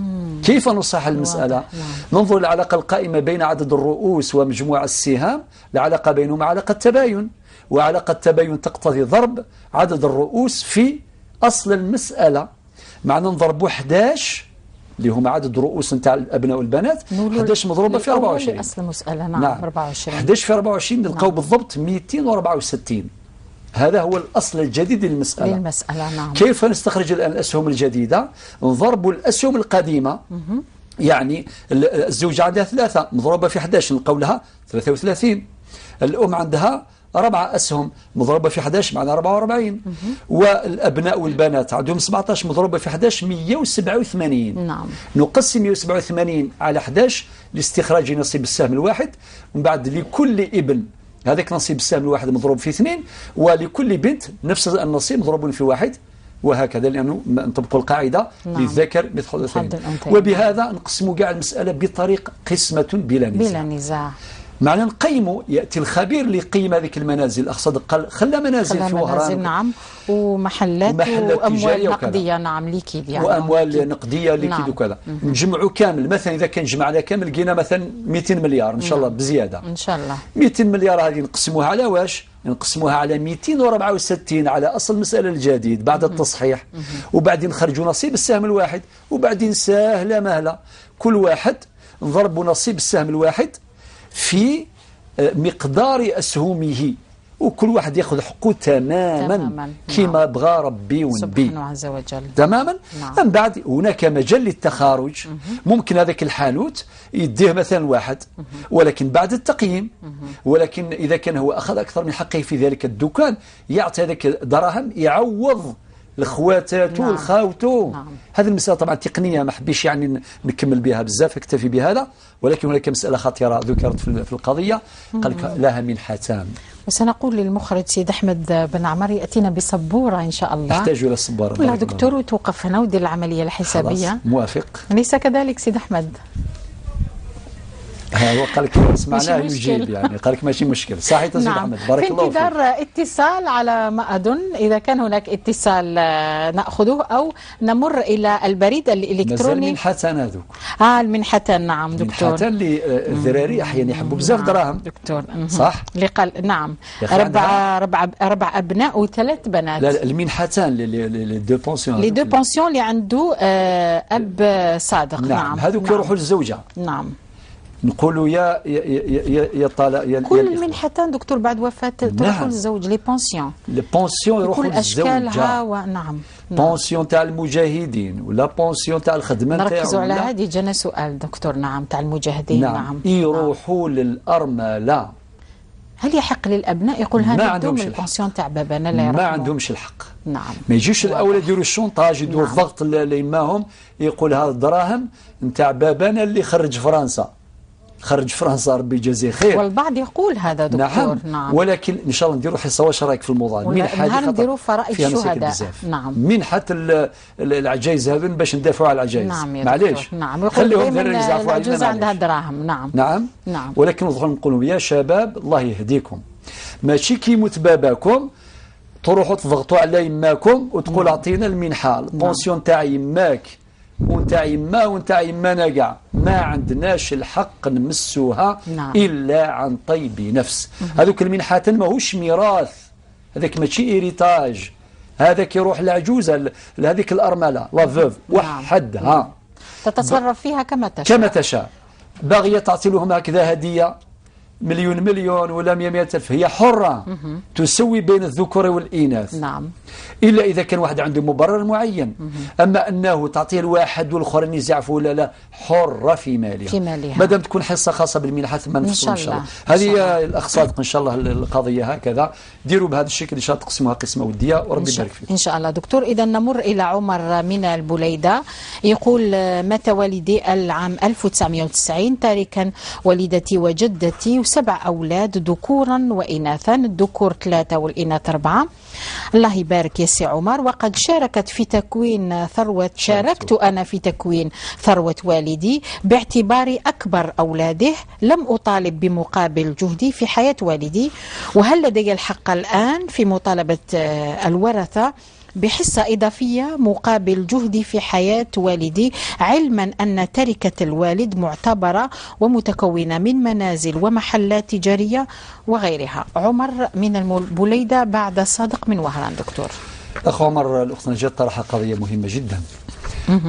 كيف نصحح المسألة؟ ننظر العلاقة القائمة بين عدد الرؤوس ومجموع السهام. العلاقة بينهما علاقة تباين، وعلاقة تباين تقتضي ضرب عدد الرؤوس في أصل المسألة. معنى نضرب 11 اللي هما عدد رؤوس نتاع الأبناء والبنات، 11 مضروبة في 24. أصل المسألة. نعم. 24. 11 في 24 نلقاو بالضبط 264. هذا هو الأصل الجديد للمسألة. نعم. كيف نستخرج الآن الأسهم الجديدة؟ نضرب الأسهم القديمة. يعني الزوجة عندها 3 مضروبة في 11 نلقاو لها 33. الأم عندها 4 أسهم مضروبة في 11 معنا 44. والأبناء والبنات عندهم 17 مضروبة في 11 187. نعم. نقسم 187 على 11 لاستخراج نصيب السهم الواحد. ومن بعد لكل ابن هذاك نصيب السهم الواحد مضروب في 2، ولكل بنت نفس النصيب مضروب في 1، وهكذا لأنه نطبق القاعدة. نعم. للذكر مثل حظ الأنثيين. وبهذا نقسم كاع المسألة بطريق قسمة بلا نزاع. معنى نقيموا، يأتي الخبير اللي يقيم هذيك المنازل. أقصد قال خلى منازل في وهران. نعم. ومحلات وأموال نقدية. نعم. ليكيد يعني. وأموال نقدية ليكيد. نعم. وكذا. نجمعوا كامل. مثلا إذا كان جمعنا كامل لقينا مثلا 200 مليار إن شاء الله. نعم. بزيادة إن شاء الله. 200 مليار هذه نقسموها على واش؟ نقسموها على 264 على أصل المسألة الجديد بعد التصحيح. وبعدين نخرجوا نصيب السهم الواحد. وبعدين سهلة مهلة كل واحد نضرب نصيب السهم الواحد في مقدار أسهمه. وكل واحد ياخذ حقه تماما كما بغى ربي ونبي سبحانه عز وجل تماما. نعم. من بعد هناك مجال للتخارج، ممكن هذاك الحانوت يديه مثلا واحد ولكن بعد التقييم، ولكن إذا كان هو أخذ أكثر من حقه في ذلك الدكان يعطي هذاك الدراهم يعوض لخواتاته نعم. لخاوته. نعم. هذه المسألة طبعا تقنية ما حبيش يعني نكمل بها بزاف، اكتفي بهذا. ولكن هناك مسألة خطيرة ذكرت في القضية، قال لك لها منحتان. وسنقول للمخرج سيد أحمد بن عمر يأتينا بسبورة إن شاء الله. نحتاج إلى الصبارة. لا دكتور وتوقف هنا ودير العملية الحسابية. موافق. ليس كذلك سيد أحمد؟ هو قال لك سمعناه يجيب، يعني قال لك ماشي مشكل. صحيح سيد نعم. أحمد، بارك الله فيك. في انتظار اتصال على ما أظن، إذا كان هناك اتصال نأخذه أو نمر إلى البريد الإلكتروني. مازال منحتان هذوك. المنحتان. نعم دكتور. منحتان للذراري أحيانا يحبوا بزاف دراهم. دكتور. صح؟ نعم. 4 أبناء و3 بنات. لا المنحتان لي دو بونسيون. لي دو بونسيون اللي عنده أب صادق. نعم. هذوك يروحوا للزوجة. نعم. نقولوا يا طالع كل المنحتان دكتور بعد وفاة تروح للزوج. لي بونسيون. لي بونسيون يروحوا كل أشكالها. نعم. بونسيون تاع المجاهدين ولا بونسيون تاع الخدمة تاعهم. نركزوا على هذه. جانا سؤال دكتور. نعم. تاع المجاهدين. نعم. يروحوا للأرملة. هل يحق للأبناء يقول هذا الدوم البونسيون تاع بابانا لا ما عندهمش الحق. نعم. ما يجيش الأولاد يديروا الشونطاج، يديروا الضغط لإماهم، يقول هذا الدراهم نتاع بابانا اللي خرج فرنسا ربي يجازيه خير. والبعض يقول هذا دكتور. نعم. ولكن ان شاء الله نديروا حصه. واش رايك في الموضوع؟ منحه نديروا فرائض الشهداء. نعم. منحه العجائز هذون باش ندافعوا على العجائز. نعم معليش. نعم. خليهم العجوز عندها دراهم. نعم. نعم. ولكن نروحوا نقولوا يا شباب الله يهديكم، ماشي كي يموت باباكم تروحوا تضغطوا على يماكم وتقول اعطينا المنحه البونسيون تاع يماك ونتاع يما ونتاع يمانا كاع، ما عندناش الحق نمسوها. نعم. الا عن طيب نفس. هذوك المنحات ماهوش ميراث، هذاك ماشي إيريتاج، هذاك يروح لعجوزه لهذيك الارمله لا فوف وحدها تتصرف فيها كما تشاء. باغيه تعطي لهم هكذا هديه مليون ولا 100 ألف، هي حرة تسوي بين الذكور والإناث. نعم. إلا إذا كان واحد عنده مبرر معين. أما أنه تعطيه الواحد والآخرين يزعفوا لا حرة في مالها. مادام تكون حصة خاصة بالمنحة ما نفصل إن شاء الله. هذه الأخ صادق إن شاء الله القضية هكذا ديروا بهذا الشكل إن شاء الله، تقسموها قسمة ودية وربي يبارك فيكم إن شاء الله. دكتور إذا نمر إلى عمر من البليدة، يقول مات والدي العام 1990 تاركا والدتي وجدتي و7 أولاد ذكورا وإناثا، الذكور 3 والإناث 4. الله يبارك يا سي عمر. وقد شاركت في تكوين شاركت أنا في تكوين ثروة والدي باعتباري أكبر أولاده. لم أطالب بمقابل جهدي في حياة والدي، وهل لدي الحق الآن في مطالبة الورثة بحصة إضافية مقابل جهدي في حياة والدي، علما أن تركة الوالد معتبرة ومتكونة من منازل ومحلات تجارية وغيرها؟ عمر من البليدة بعد صادق من وهران. دكتور أخ عمر، الأخت نجاة طرح قضية مهمة جدا.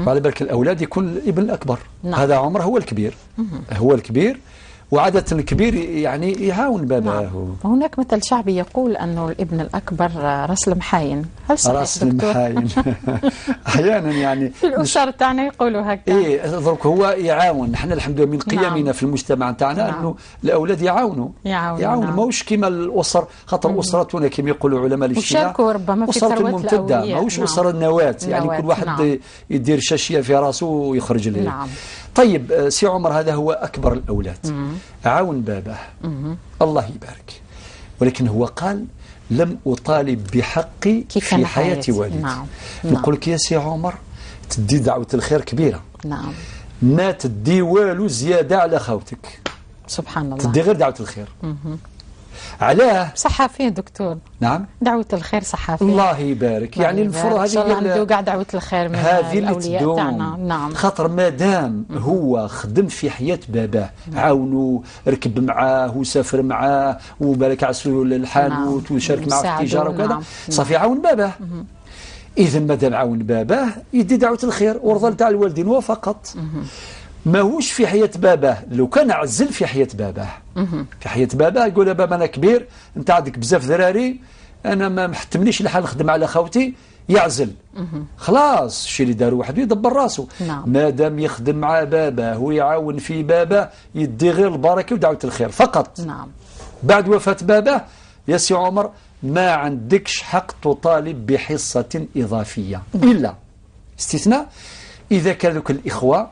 وعلى بالك الأولاد يكون الابن الأكبر. نعم. هذا عمر هو الكبير وعادة الكبير يعني يعاون باباه. نعم. هناك مثل شعبي يقول أنه الابن الأكبر رأس المحاين. هل صحيح رأس المحاين؟ أحيانا يعني في الأسر تاعنا يقولوا هكذا. إيه درك هو يعاون. نحن الحمد لله من قيمنا. نعم. في المجتمع تاعنا. نعم. أنه الأولاد يعاونوا. نعم. ماهوش كيما الأسر، خاطر أسرتنا كما يقولوا علماء الاجتماع وشاركوا ربما في ثروة الممتدة، ماهوش أسرة النواة. يعني كل واحد. نعم. يدير شاشية في راسه ويخرج ليه. نعم. طيب سي عمر هذا هو أكبر الأولاد. عاون باباه. الله يبارك. ولكن هو قال لم أطالب بحقي في حياة والدي. نعم. نقول لك يا سي عمر تدي دعوة الخير كبيرة. نعم. ما تدي والو زيادة على خوتك. سبحان الله. تدي غير دعوة الخير. علاه؟ صحافية دكتور. نعم. دعوة الخير صحافية. الله يبارك. يعني المفروض هذه عنده قاع دعوة الخير من الأولياء تاعنا. نعم. خاطر مادام هو خدم في حياة باباه. عاونوا، ركب معاه وسافر معاه وبارك عسلو الحانوت. نعم. وشارك معاه في التجارة وكذا. نعم. صافي عاون باباه. إذا مادام عاون باباه يدي دعوة الخير ورضا تاع الوالدين وفقط. ماهوش في حياة باباه. لو كان عزل في حياة باباه، في حياة باباه يقول بابا أنا كبير، أنت عندك بزاف ذراري، أنا ما محتمنيش الحال نخدم على خوتي، يعزل. خلاص الشيء اللي داروا وحده يدبر راسه. ما دام يخدم مع باباه ويعاون في باباه يدي غير البركة ودعوة الخير فقط. بعد وفاة باباه يا سي عمر ما عندكش حق تطالب بحصة إضافية، إلا استثناء إذا كان ذوك الإخوة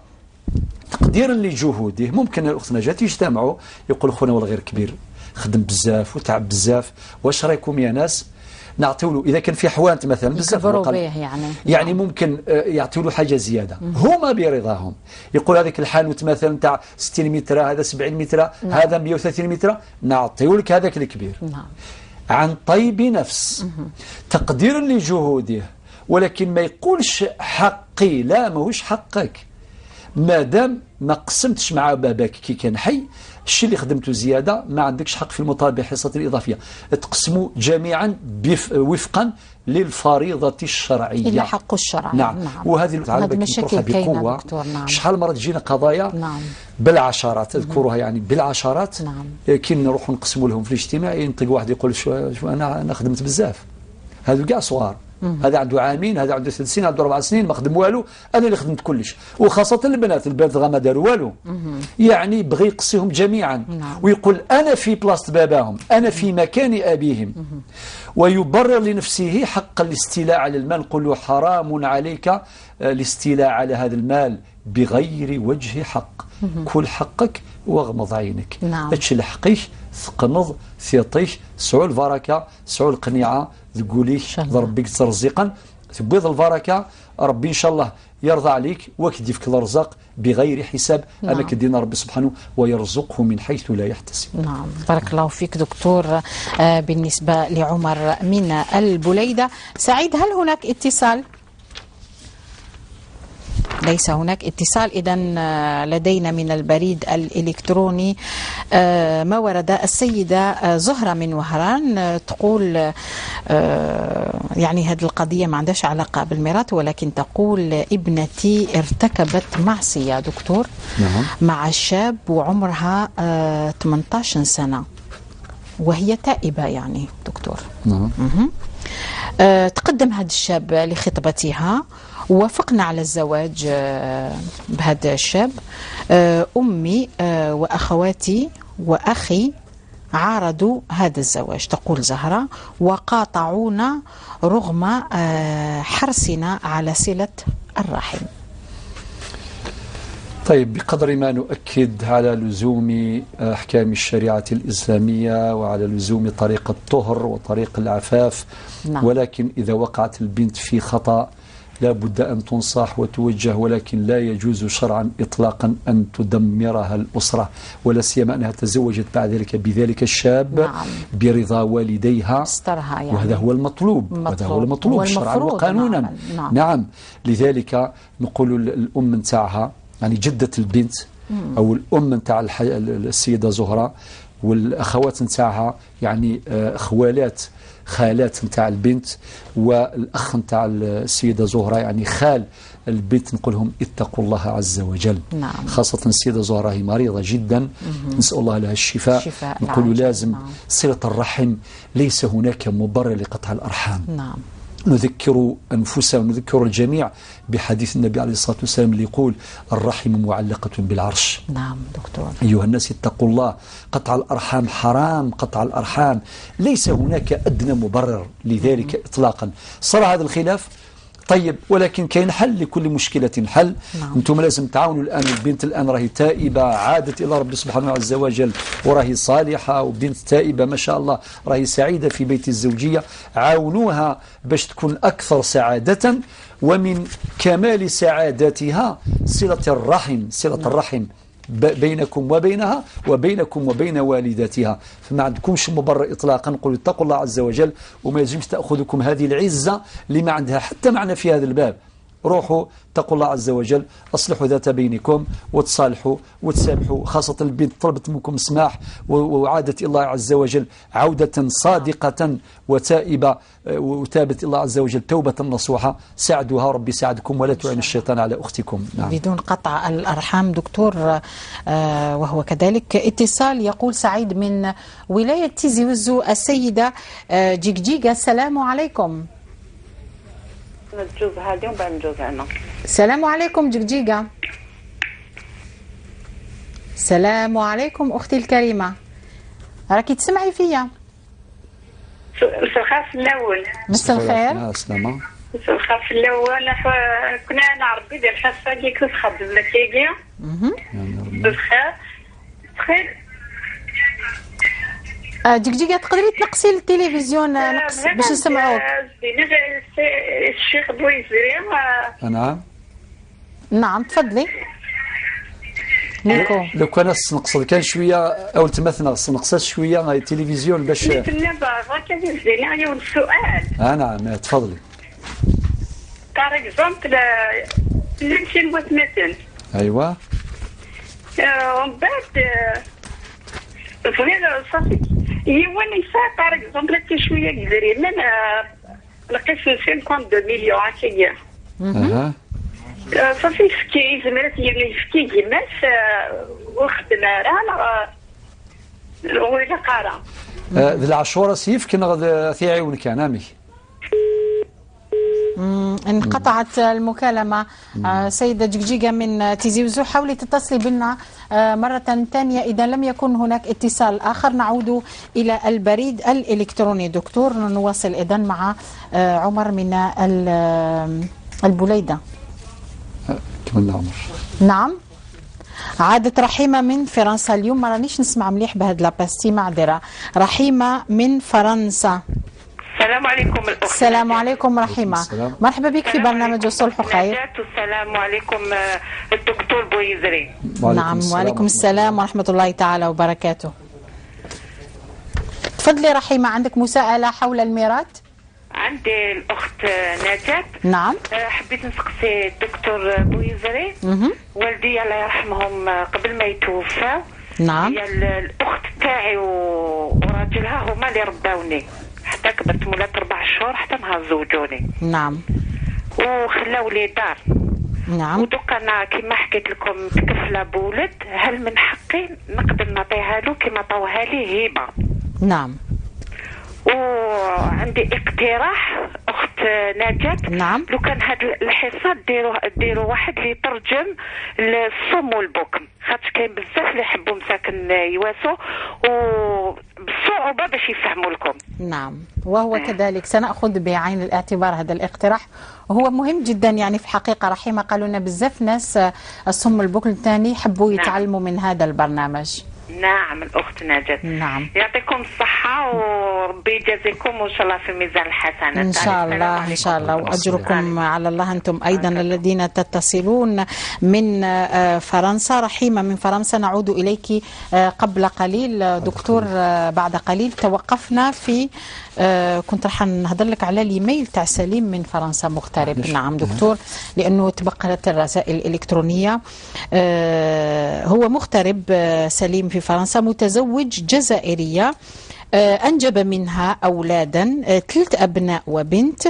تقديرا لجهوده. ممكن الأخت نجاة يجتمعوا يقول خونا والغير كبير خدم بزاف وتعب بزاف، واش رايكم يا ناس نعطيو له إذا كان في حوانت مثلا بزاف يعني ممكن يعطيو له حاجة زيادة هما برضاهم. يقول هذيك الحانوت مثلا تاع 60 متر، هذا 70 متر، هذا 130 متر، نعطيو لك هذاك الكبير عن طيب نفس تقديرا لجهوده، ولكن ما يقولش حقي، لا ماهوش حقك. ما دام ما قسمتش مع باباك كي كان حي الشيء اللي خدمته زيادة ما عندكش حق في المطالبة بحصة الإضافية. تقسموا جميعا وفقا للفريضة الشرعية، إلا حق الشرع. نعم. وهذه المشاكل بقوة. شحال مرة تجينا قضايا بالعشرات، أذكرها يعني بالعشرات. كي نروح نقسموا لهم في الاجتماع ينطق واحد يقول شو أنا خدمت بزاف، هذو كاع صغار، هذا عنده عامين، هذا عنده 3 سنين، عنده 4 سنين، ما خدم والو، انا اللي خدمت كلش. وخاصه البنات غا ما داروا والو. يعني بغي يقصيهم جميعا ويقول انا في بلاصه باباهم، انا في مكان ابيهم، ويبرر لنفسه حق الاستيلاء على المال. نقول له حرام عليك الاستيلاء على هذا المال بغير وجه حق. كل حقك واغمض عينك، هادشي لحقيش ثقنض ثيطيش سعو البركه سعو القنيعه تقوليش ربك ترزقا تبيض البركه، ربي ان شاء الله يرضى عليك وكيديفك الرزق بغير حساب. انا كدينا ربي سبحانه ويرزقه من حيث لا يحتسب. نعم بارك الله فيك دكتور. بالنسبه لعمر من البليده، سعيد هل هناك اتصال؟ ليس هناك اتصال. إذن لدينا من البريد الإلكتروني ما ورد. السيدة زهرة من وهران تقول يعني هذه القضية ما عندهاش علاقة بالميراث، ولكن تقول ابنتي ارتكبت معصية دكتور مع شاب وعمرها 18 سنة وهي تائبة يعني دكتور. تقدم هذا الشاب لخطبتها، وافقنا على الزواج بهذا الشاب. أمي وأخواتي وأخي عارضوا هذا الزواج تقول زهرة، وقاطعونا رغم حرصنا على صلة الرحم. طيب بقدر ما نؤكد على لزوم أحكام الشريعة الإسلامية وعلى لزوم طريق الطهر وطريق العفاف، ولكن إذا وقعت البنت في خطأ لا بد أن تنصح وتوجه، ولكن لا يجوز شرعا إطلاقا أن تدمرها الأسرة، ولا سيما أنها تزوجت بعد ذلك بذلك الشاب برضا والديها، يعني. وهذا هو المطلوب، وهذا هو المطلوب شرعا وقانونا. نعم. لذلك نقول الأم نتاعها يعني جدة البنت أو الأم نتاع السيدة زهرة والأخوات نتاعها يعني خالات نتاع البنت، والأخ نتاع السيدة زهرة يعني خال البنت، نقولهم اتقوا الله عز وجل. خاصة السيدة زهرة هي مريضة جدا، نسأل الله لها الشفاء. نقول لازم صلة الرحم، ليس هناك مبرر لقطع الأرحام. نذكر أنفسنا ونذكر الجميع بحديث النبي عليه الصلاة والسلام اللي يقول الرحم معلقة بالعرش. نعم دكتور. أيها الناس اتقوا الله، قطع الأرحام حرام، قطع الأرحام ليس هناك أدنى مبرر لذلك إطلاقا. صار هذا الخلاف طيب، ولكن كاين حل لكل مشكلة حل. أنتم لازم تعاونوا الآن. البنت الآن راهي تائبة، عادت إلى رب سبحانه عز وجل، وراهي صالحة وبنت تائبة ما شاء الله، راهي سعيدة في بيت الزوجية. عاونوها باش تكون أكثر سعادة، ومن كمال سعادتها صلة الرحم، صلة الرحم بينكم وبينها وبينكم وبين والدتها. فما عندكمش مبرر إطلاقا. نقول اتقوا الله عز وجل، وما يلزمش تأخذكم هذه العزة اللي ما عندها حتى معنى في هذا الباب. روحوا تقول الله عز وجل أصلحوا ذات بينكم وتصالحوا وتسامحوا، خاصة البنت طلبت منكم السماح وعادت الله عز وجل عودة صادقة وتائبة وتابت الله عز وجل توبة نصوحة. ساعدوها ربي ساعدكم ولا تعين الشيطان على أختكم. نعم. بدون قطع الأرحام دكتور. وهو كذلك اتصال يقول سعيد من ولاية تيزي وزو السيدة جيجيجا. السلام عليكم. نتجوز هذه وبعد نجوز أنا. السلام عليكم جيجيجا. السلام عليكم أختي الكريمة، راكي تسمعي فيا؟ مساء الخير في الأول. مساء الخير. السلامة. مساء الخير في الأول. كنا نعرف بدي الحاسة كيف تخدم لك كيجي. بخير. بخير. جيجيجا تقدري تنقصي التلفزيون نقص باش نسمعوك. الشيخ بويزري. نعم. نعم تفضلي. نيكو. لو كان نقصد كان شوية أو تمثلنا نقصد شوية التلفزيون باش. نعم تفضلي. par exemple الانسان مثلا. أيوة. ومن بعد فغير صافي هي ونساء par exemple كي شوية جزري من لقيت 52 مليون هكايا. صافي فكي زمرت يفكي كيماس وخدم راه ولا قارا ذي العاشورة سيف كنا في عيونك نامي. انقطعت المكالمة. سيدة جيجيجا من تيزي وزو حاولي تتصلي بنا مرة ثانية. إذا لم يكن هناك اتصال آخر نعود إلى البريد الإلكتروني. دكتور نواصل إذن مع عمر من البليدة. كملنا عمر. نعم. عادت رحيمة من فرنسا. اليوم ما رانيش نسمع مليح بهاد لاباستي معذرة. رحيمة من فرنسا. السلام عليكم الأخت. السلام عليكم رحيمة. مرحبا بك في برنامج الصلح خير. السلام عليكم الدكتور بويزري. نعم وعليكم السلام ورحمة الله تعالى وبركاته. تفضلي رحيمة، عندك مساءلة حول الميراث؟ عندي الأخت نجاة. نعم. حبيت نسقسي الدكتور بويزري. والدي الله يرحمهم قبل ما يتوفى. نعم. هي الأخت تاعي وراجلها هما اللي رباوني حتى كبرت مولات 4 شهور حتى نهار زوجوني. نعم. وخلاو لي دار. نعم. ودوك انا كما حكيت لكم تكفله بولد، هل من حقي نقدر نعطيها له كما عطاوها لي هبه؟ نعم. وعندي اقتراح اخت نجاة. نعم. لو كان هاد الحصه ديروا واحد اللي يترجم الصم والبكم، خاطر كاين بزاف اللي يحبوا مساكن يواسوا وبالصعوبه باش يفهموا لكم. نعم وهو كذلك سنأخذ بعين الاعتبار هذا الاقتراح، وهو مهم جدا. يعني في حقيقة رحيمة قالوا لنا بزاف ناس الصم البكم الثاني يحبوا يتعلموا من هذا البرنامج. نعم الأخت نجاة. نعم. يعطيكم الصحة وربي يجازيكم وإن شاء الله في ميزان الحسنات. إن شاء الله إن شاء الله، وأجركم على الله أنتم أيضا الذين تتصلون من فرنسا. رحيمة من فرنسا نعود إليك قبل قليل. دكتور بعد قليل توقفنا في كنت راح نهضر لك على الايميل تاع سليم من فرنسا مغترب. نعم دكتور، لانه تبقلت الرسائل الالكترونيه. هو مغترب سليم في فرنسا، متزوج جزائريه، أنجب منها أولادا 3 أبناء وبنت.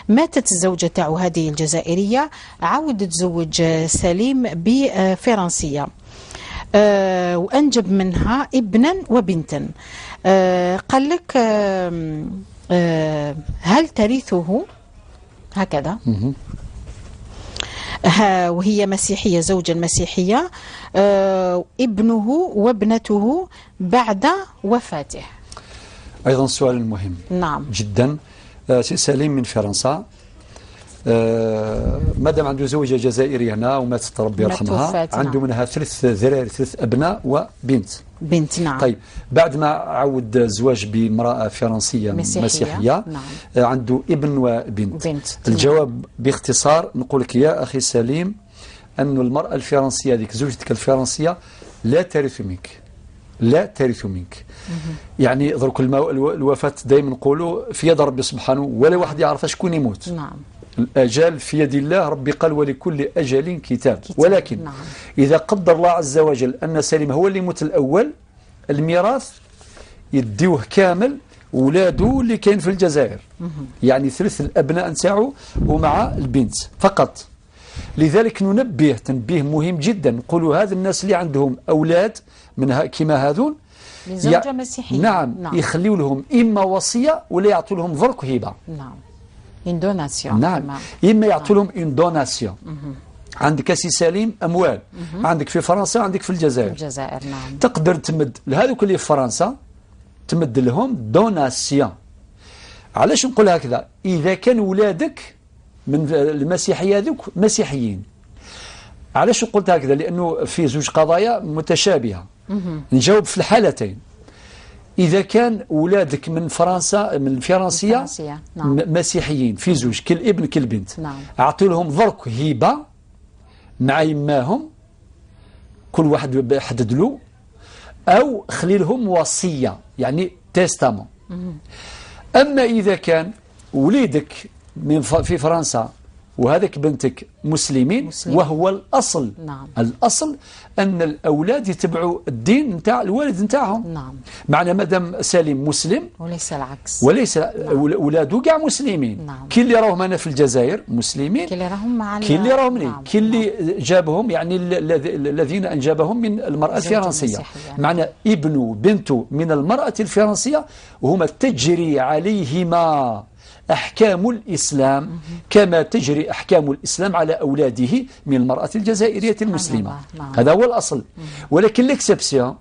ماتت الزوجة تاعو هذه الجزائرية، عاود تزوج سليم بفرنسية وأنجب منها ابنا وبنتا. قال لك هل ترثه هكذا؟ وهي مسيحية، زوجة مسيحية، ابنه وابنته بعد وفاته. أيضا سؤال مهم. نعم جدا. سليم من فرنسا، مادام عنده زوجة جزائرية هنا وماتت ربي يرحمها، عنده منها 3 ذراري، 3 أبناء وبنت. بنت نعم. طيب بعد ما عود الزواج بامرأة فرنسية مسيحية نعم. عنده ابن وبنت. الجواب باختصار نقول لك يا أخي سليم أن المرأة الفرنسية هذيك زوجتك الفرنسية لا ترث منك، لا ترث منك. يعني درك الوفاة دائما نقولوا في يد ربي سبحانه، ولا واحد يعرف شكون يموت. نعم. الأجال في يد الله، ربي قال ولكل أجل كتاب. ولكن إذا قدر الله عز وجل أن سليم هو اللي يموت الأول، الميراث يديوه كامل ولاده اللي كاين في الجزائر، يعني ثلث الأبناء نتاعو ومع البنت فقط. لذلك ننبه تنبيه مهم جدا، نقولوا هذا الناس اللي عندهم أولاد من كما هذون من زوجة مسيحية، نعم يخليوا لهم إما وصية ولا يعطوا لهم ضرك هبة. نعم إن دوناسيون. نعم إما يعطوا لهم إن دوناسيون. عندك سي سليم أموال، عندك في فرنسا، عندك في الجزائر. نعم. تقدر تمد لهذوك اللي في فرنسا تمد لهم دوناسيون. علاش نقول هكذا؟ إذا كان ولادك من المسيحية هذوك مسيحيين. علاش قلت هكذا؟ لأنه في زوج قضايا متشابهة. نجاوب في الحالتين. إذا كان ولادك من فرنسا من الفرنسية نعم. مسيحيين في زوج كالابن كالبنت، نعم. أعطوا لهم ضرك هبة مع يماهم، كل واحد حدد له، أو خلي لهم وصية يعني تيستامون. أما إذا كان وليدك في فرنسا وهذاك بنتك مسلمين وهو الأصل. نعم. الأصل أن الأولاد يتبعوا الدين نتاع الوالد نتاعهم. نعم. معنى مادام سليم مسلم وليس العكس، وليس أولاده كاع مسلمين. نعم. كي اللي راهم هنا في الجزائر مسلمين، كي اللي راهم مع كي اللي راهم نعم. كي اللي جابهم يعني الذين أنجبهم من المرأة الفرنسية. معنى ابن بنته من المرأة الفرنسية وهما تجري عليهما أحكام الإسلام كما تجري أحكام الإسلام على أولاده من المرأة الجزائرية المسلمة. هذا هو الأصل. ولكن الإكسبسيون،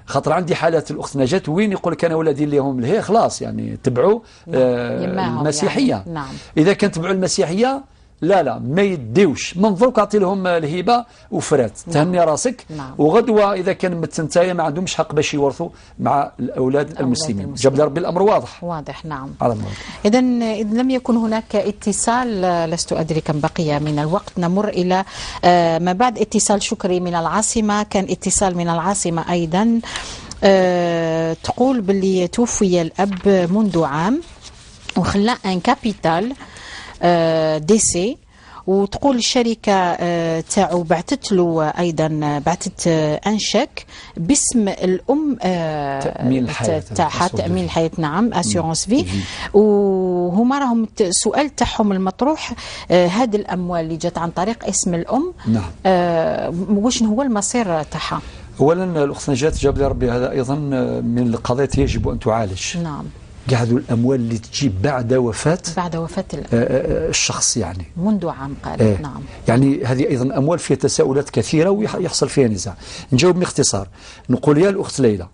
خاطر عندي حالات الأخت نجاة وين يقول لك أنا ولادي اللي هم لهي خلاص يعني تبعوا المسيحية. يعني. نعم. إذا كان تبعوا المسيحية لا ما يديوش من ضرك أعطي لهم الهبة وفرات. تهني راسك. نعم. وغدوة إذا كان متنتايا ما عندهمش حق باش يورثوا مع الأولاد المسلمين. جاب ربي الأمر واضح. نعم. إذا لم يكن هناك اتصال، لست أدري كم بقي من الوقت، نمر إلى ما بعد اتصال شكري من العاصمة. كان اتصال من العاصمة أيضا، تقول توفي الأب منذ عام وخلى ان كابيتال ديسي، وتقول الشركة تاعو بعثت له أيضا بعثت انشك باسم الأم تاعها تأمين الحياة. نعم أسيورانس في. وهما راهم السؤال تاعهم المطروح، هذه الأموال اللي جات عن طريق اسم الأم نعم واش هو المصير تاعها؟ أولا الأخت نجاة جاب لي ربي هذا أيضا من القضايا يجب أن تعالج. نعم. قاعدوا الأموال اللي تجي بعد وفاة الشخص يعني منذ عام قال. نعم. يعني هذه أيضا أموال فيها تساؤلات كثيرة ويحصل فيها نزاع. نجاوب باختصار، نقول يا الأخت ليلى،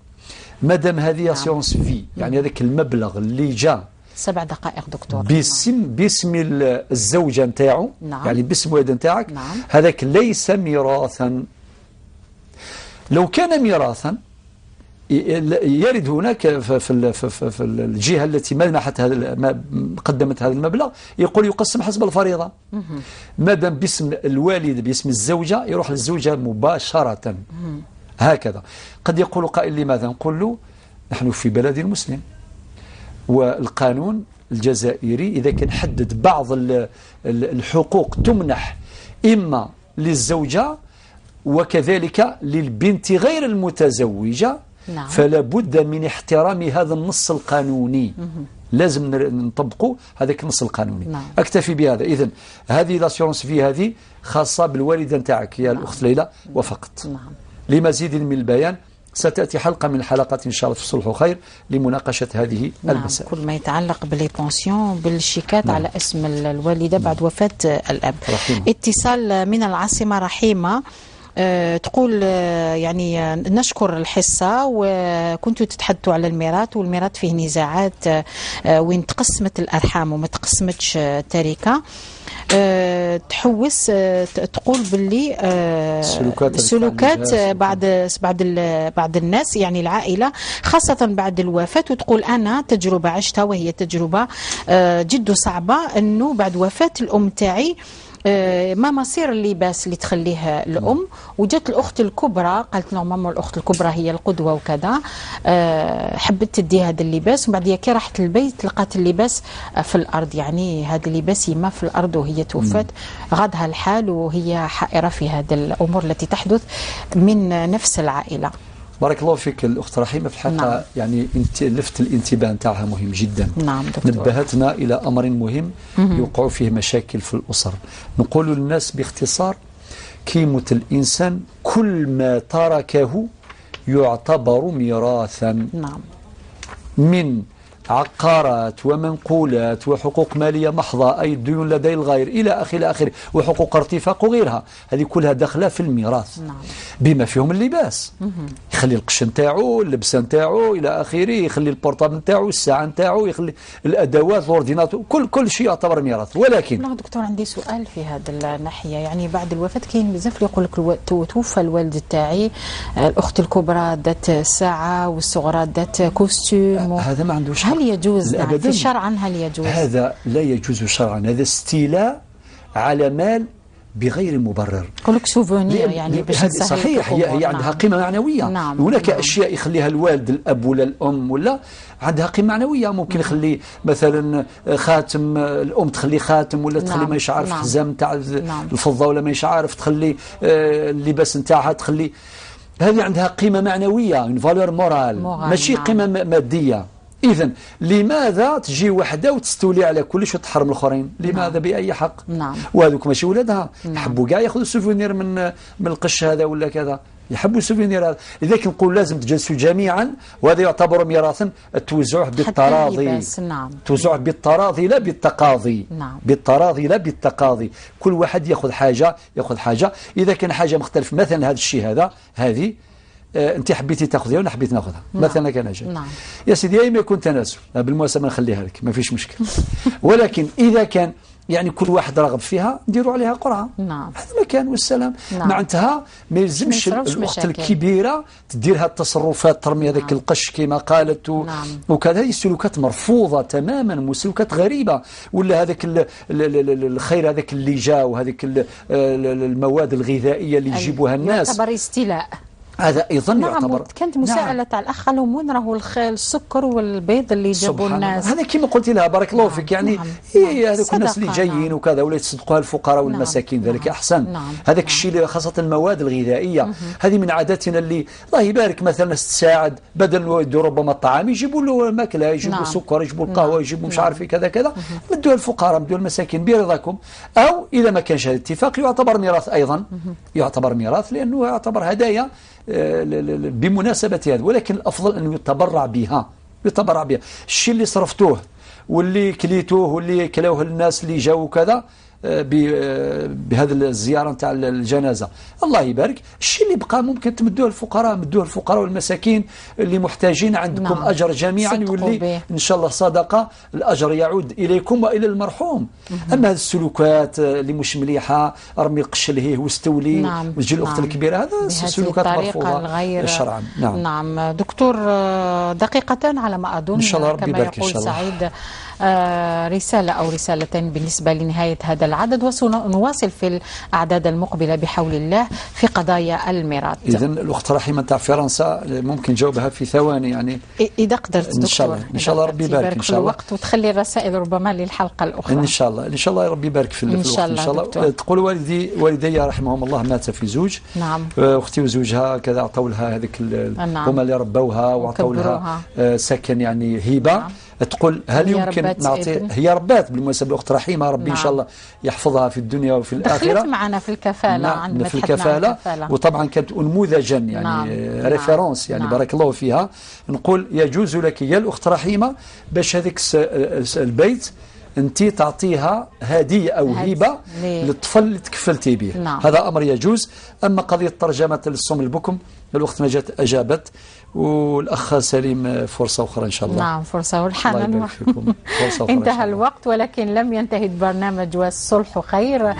مادام هذه أسيورانس في يعني هذاك المبلغ اللي جاء 7 دقائق دكتور باسم الزوجة نتاعو. نعم. يعني باسم الوالد نتاعك. نعم. هذاك ليس ميراثا. لو كان ميراثا يرد هناك في الجهة التي منحت قدمت هذا المبلغ يقول يقسم حسب الفريضة. مادام باسم الوالد باسم الزوجة يروح للزوجة مباشرة. هكذا. قد يقول قائل لماذا؟ نقول له نحن في بلد مسلم، والقانون الجزائري إذا كان حدد بعض الحقوق تمنح إما للزوجة وكذلك للبنت غير المتزوجة. نعم. فلا بد من احترام هذا النص القانوني. لازم نطبقوا هذاك النص القانوني. نعم. أكتفي بهذا. إذن هذه لاسيورانس في هذه خاصة بالوالدة نتاعك يا الأخت ليلى وفقط. نعم. لمزيد من البيان ستأتي حلقة من الحلقات إن شاء الله في صلح وخير لمناقشة هذه المسائل. كل ما يتعلق بالبونسيون بالشيكات على اسم الوالدة بعد وفاة الأب. رحيمة. اتصال من العاصمة رحيمة، تقول يعني نشكر الحصة، وكنتوا تتحدثوا على الميراث، والميراث فيه نزاعات وين تقسمت الأرحام وما تقسمتش تركة. تحوس تقول باللي سلوكات بعض الناس يعني العائلة خاصة بعد الوفاة. وتقول أنا تجربة عشتها وهي تجربة جد صعبة، أنه بعد وفاة الأم تاعي ما مصير اللباس اللي تخليه الأم؟ وجت الأخت الكبرى قالت له ماما الأخت الكبرى هي القدوة وكذا، حبت تدي هذا اللباس، وبعد كي راحت البيت لقات اللباس في الأرض، يعني هذا اللباس يما في الأرض وهي توفت. غادها الحال وهي حائرة في هذه الأمور التي تحدث من نفس العائلة. بارك الله فيك الأخت رحيمة. في الحقيقة نعم. يعني انت لفت الانتباه نتاعها مهم جدا. نعم دكتور. نبهتنا إلى أمر مهم يوقع فيه مشاكل في الأسر. نقول للناس باختصار كيموت الإنسان كل ما تركه يعتبر ميراثا. نعم. من عقارات ومنقولات وحقوق مالية محضة، أي ديون لدي الغير إلى آخره، وحقوق ارتفاق وغيرها، هذه كلها داخلة في الميراث. نعم. بما فيهم اللباس، يخلي القش نتاعو، اللبسة نتاعو إلى آخره، يخلي البورتابل نتاعو، الساعة نتاعو، يخلي الأدوات، الأورديناتور، كل شيء يعتبر ميراث. ولكن لا دكتور عندي سؤال في هذا الناحية، يعني بعد الوفاة كاين بزاف اللي يقول لك توفى الوالد تاعي، الأخت الكبرى دات ساعة والصغرى دات كوستيم هذا ما عندوش. هل يجوز أبداً. في شرعا هل يجوز؟ هذا لا يجوز شرعا، هذا استيلاء على مال بغير مبرر. يقول لك سوفونير يعني باش نسهل صحيح، هي عندها قيمة معنوية. نعم. هناك نعم. أشياء يخليها الوالد الأب ولا الأم ولا عندها قيمة معنوية، ممكن يخلي مثلا خاتم، الأم تخلي خاتم ولا تخلي نعم. ماهيش عارف حزام تاع نعم. الفضة ولا ماهيش عارف تخلي اللباس نتاعها تخلي، هذه عندها قيمة معنوية، فالور مورال، ماشي نعم. قيمة مادية. إذن لماذا تجي وحده وتستولي على كلش وتحرم الآخرين؟ لماذا؟ نعم. بأي حق؟ نعم. وهذوك ماشي ولادها، نعم. يحبوا كاع ياخذوا سوفونير من القش هذا ولا كذا، يحبوا سوفونير هذا. لذلك نقول لازم تجلسوا جميعا، وهذا يعتبر ميراثا، توزعوه بالتراضي. نعم. توزعوه بالتراضي لا بالتقاضي. نعم. بالتراضي لا بالتقاضي. كل واحد ياخذ حاجة. إذا كان حاجة مختلفة، مثلا هذا الشيء هذه انت حبيتي تاخذيها وانا حبيت ناخذها. نعم. مثلا كان جاي. نعم. يا سيدي ايما يكون تناسل بالمناسبه نخليها لك ما فيش مشكل. ولكن اذا كان يعني كل واحد راغب فيها نديروا عليها قرعه. نعم. هذا ما كان والسلام. نعم. معناتها ما يلزمش الاخت الكبيره تدير التصرفات، ترمي هذاك القش كما قالت نعم. وكذا. هذه السلوكات مرفوضه تماما، وسلوكات غريبه. ولا هذاك الخير هذاك اللي جاء، وهذيك المواد الغذائيه اللي يجيبوها الناس يعتبر استيلاء. هذا ايضا نعم. يعتبر. كانت مساءلة تاع الاخ قال لهم وين راهو السكر والبيض اللي جابوا الناس. هذا كما قلت لها بارك الله فيك، يعني هذوك الناس اللي جايين وكذا ولا يتصدقوها الفقراء والمساكين. ذلك احسن. هذاك الشيء خاصه المواد الغذائيه. هذه من عاداتنا اللي الله يبارك، مثلا تساعد بدل يدوا ربما الطعام يجيبوا له الماكله، يجيبوا السكر، يجيبوا القهوه، يجيبوا مش عارف كذا مدوها الفقراء، مدوها المساكين برضاكم. او اذا ما كانش هذا الاتفاق يعتبر ميراث ايضا، يعتبر ميراث لانه يعتبر هدايا بمناسبة هذا. ولكن الأفضل أن يتبرع بها. الشيء اللي صرفتوه واللي كليتوه واللي كلاوه الناس اللي جاوا كذا بهذا الزيارة نتاع الجنازة، الله يبارك. الشيء اللي بقى ممكن تمدوه الفقراء والمساكين اللي محتاجين. عندكم نعم. أجر جميعا يولي إن شاء الله صدقة، الأجر يعود إليكم وإلى المرحوم. أما هذه السلوكات اللي مش مليحة، رمي القش لهيه واستولي نعم. وتجي الأخت الكبيرة، هذا سلوكات مرفوضة شرعا. نعم دكتور، دقيقة على ما أظن، إن شاء الله ربي كما يبارك يقول إن شاء الله. سعيد، رسالة أو رسالتين بالنسبة لنهاية هذا العدد، وسنواصل في الأعداد المقبلة بحول الله في قضايا الميراث. إذن الأخت رحيمة تاع فرنسا ممكن جاوبها في ثواني يعني إذا قدرت دكتور. إن شاء الله ربي يبارك إن شاء الله. الوقت وتخلي الرسائل ربما للحلقة الأخرى. إن شاء الله ربي يبارك في الوقت. إن شاء الله. تقول والدي رحمهم الله مات في زوج. نعم. أختي وزوجها كذا أعطوا لها هذيك هما اللي ربوها وأعطوا لها سكن يعني هبة. نعم. تقول هل يمكن نعطي؟ هي ربات بالمناسبة الأخت رحيمة، ربي إن شاء الله يحفظها في الدنيا وفي الآخرة. دخلت معنا في الكفالة. نعم في الكفالة. وطبعا كانت نموذجا يعني نعم. ريفيرونس يعني نعم. بارك الله فيها. نقول يجوز لك يا الأخت رحيمة باش هذيك البيت أنت تعطيها هدية أو هبة للطفل اللي تكفلتي به. نعم. هذا أمر يجوز. أما قضية ترجمة للصم البكم الوقت ما جات أجابت. والأخ سليم فرصة أخرى إن شاء الله. نعم فرصة والحنان. انتهى الوقت ولكن لم ينتهي البرنامج والصلح خير.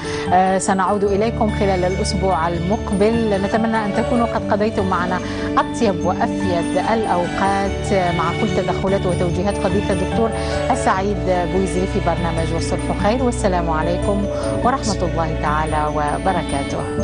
سنعود إليكم خلال الأسبوع المقبل. نتمنى أن تكونوا قد قضيتم معنا أطيب وأفيد الأوقات مع كل تدخلات وتوجيهات فضيلة الدكتور السعيد بويزي في برنامج والصلح خير. والسلام عليكم ورحمة الله تعالى وبركاته.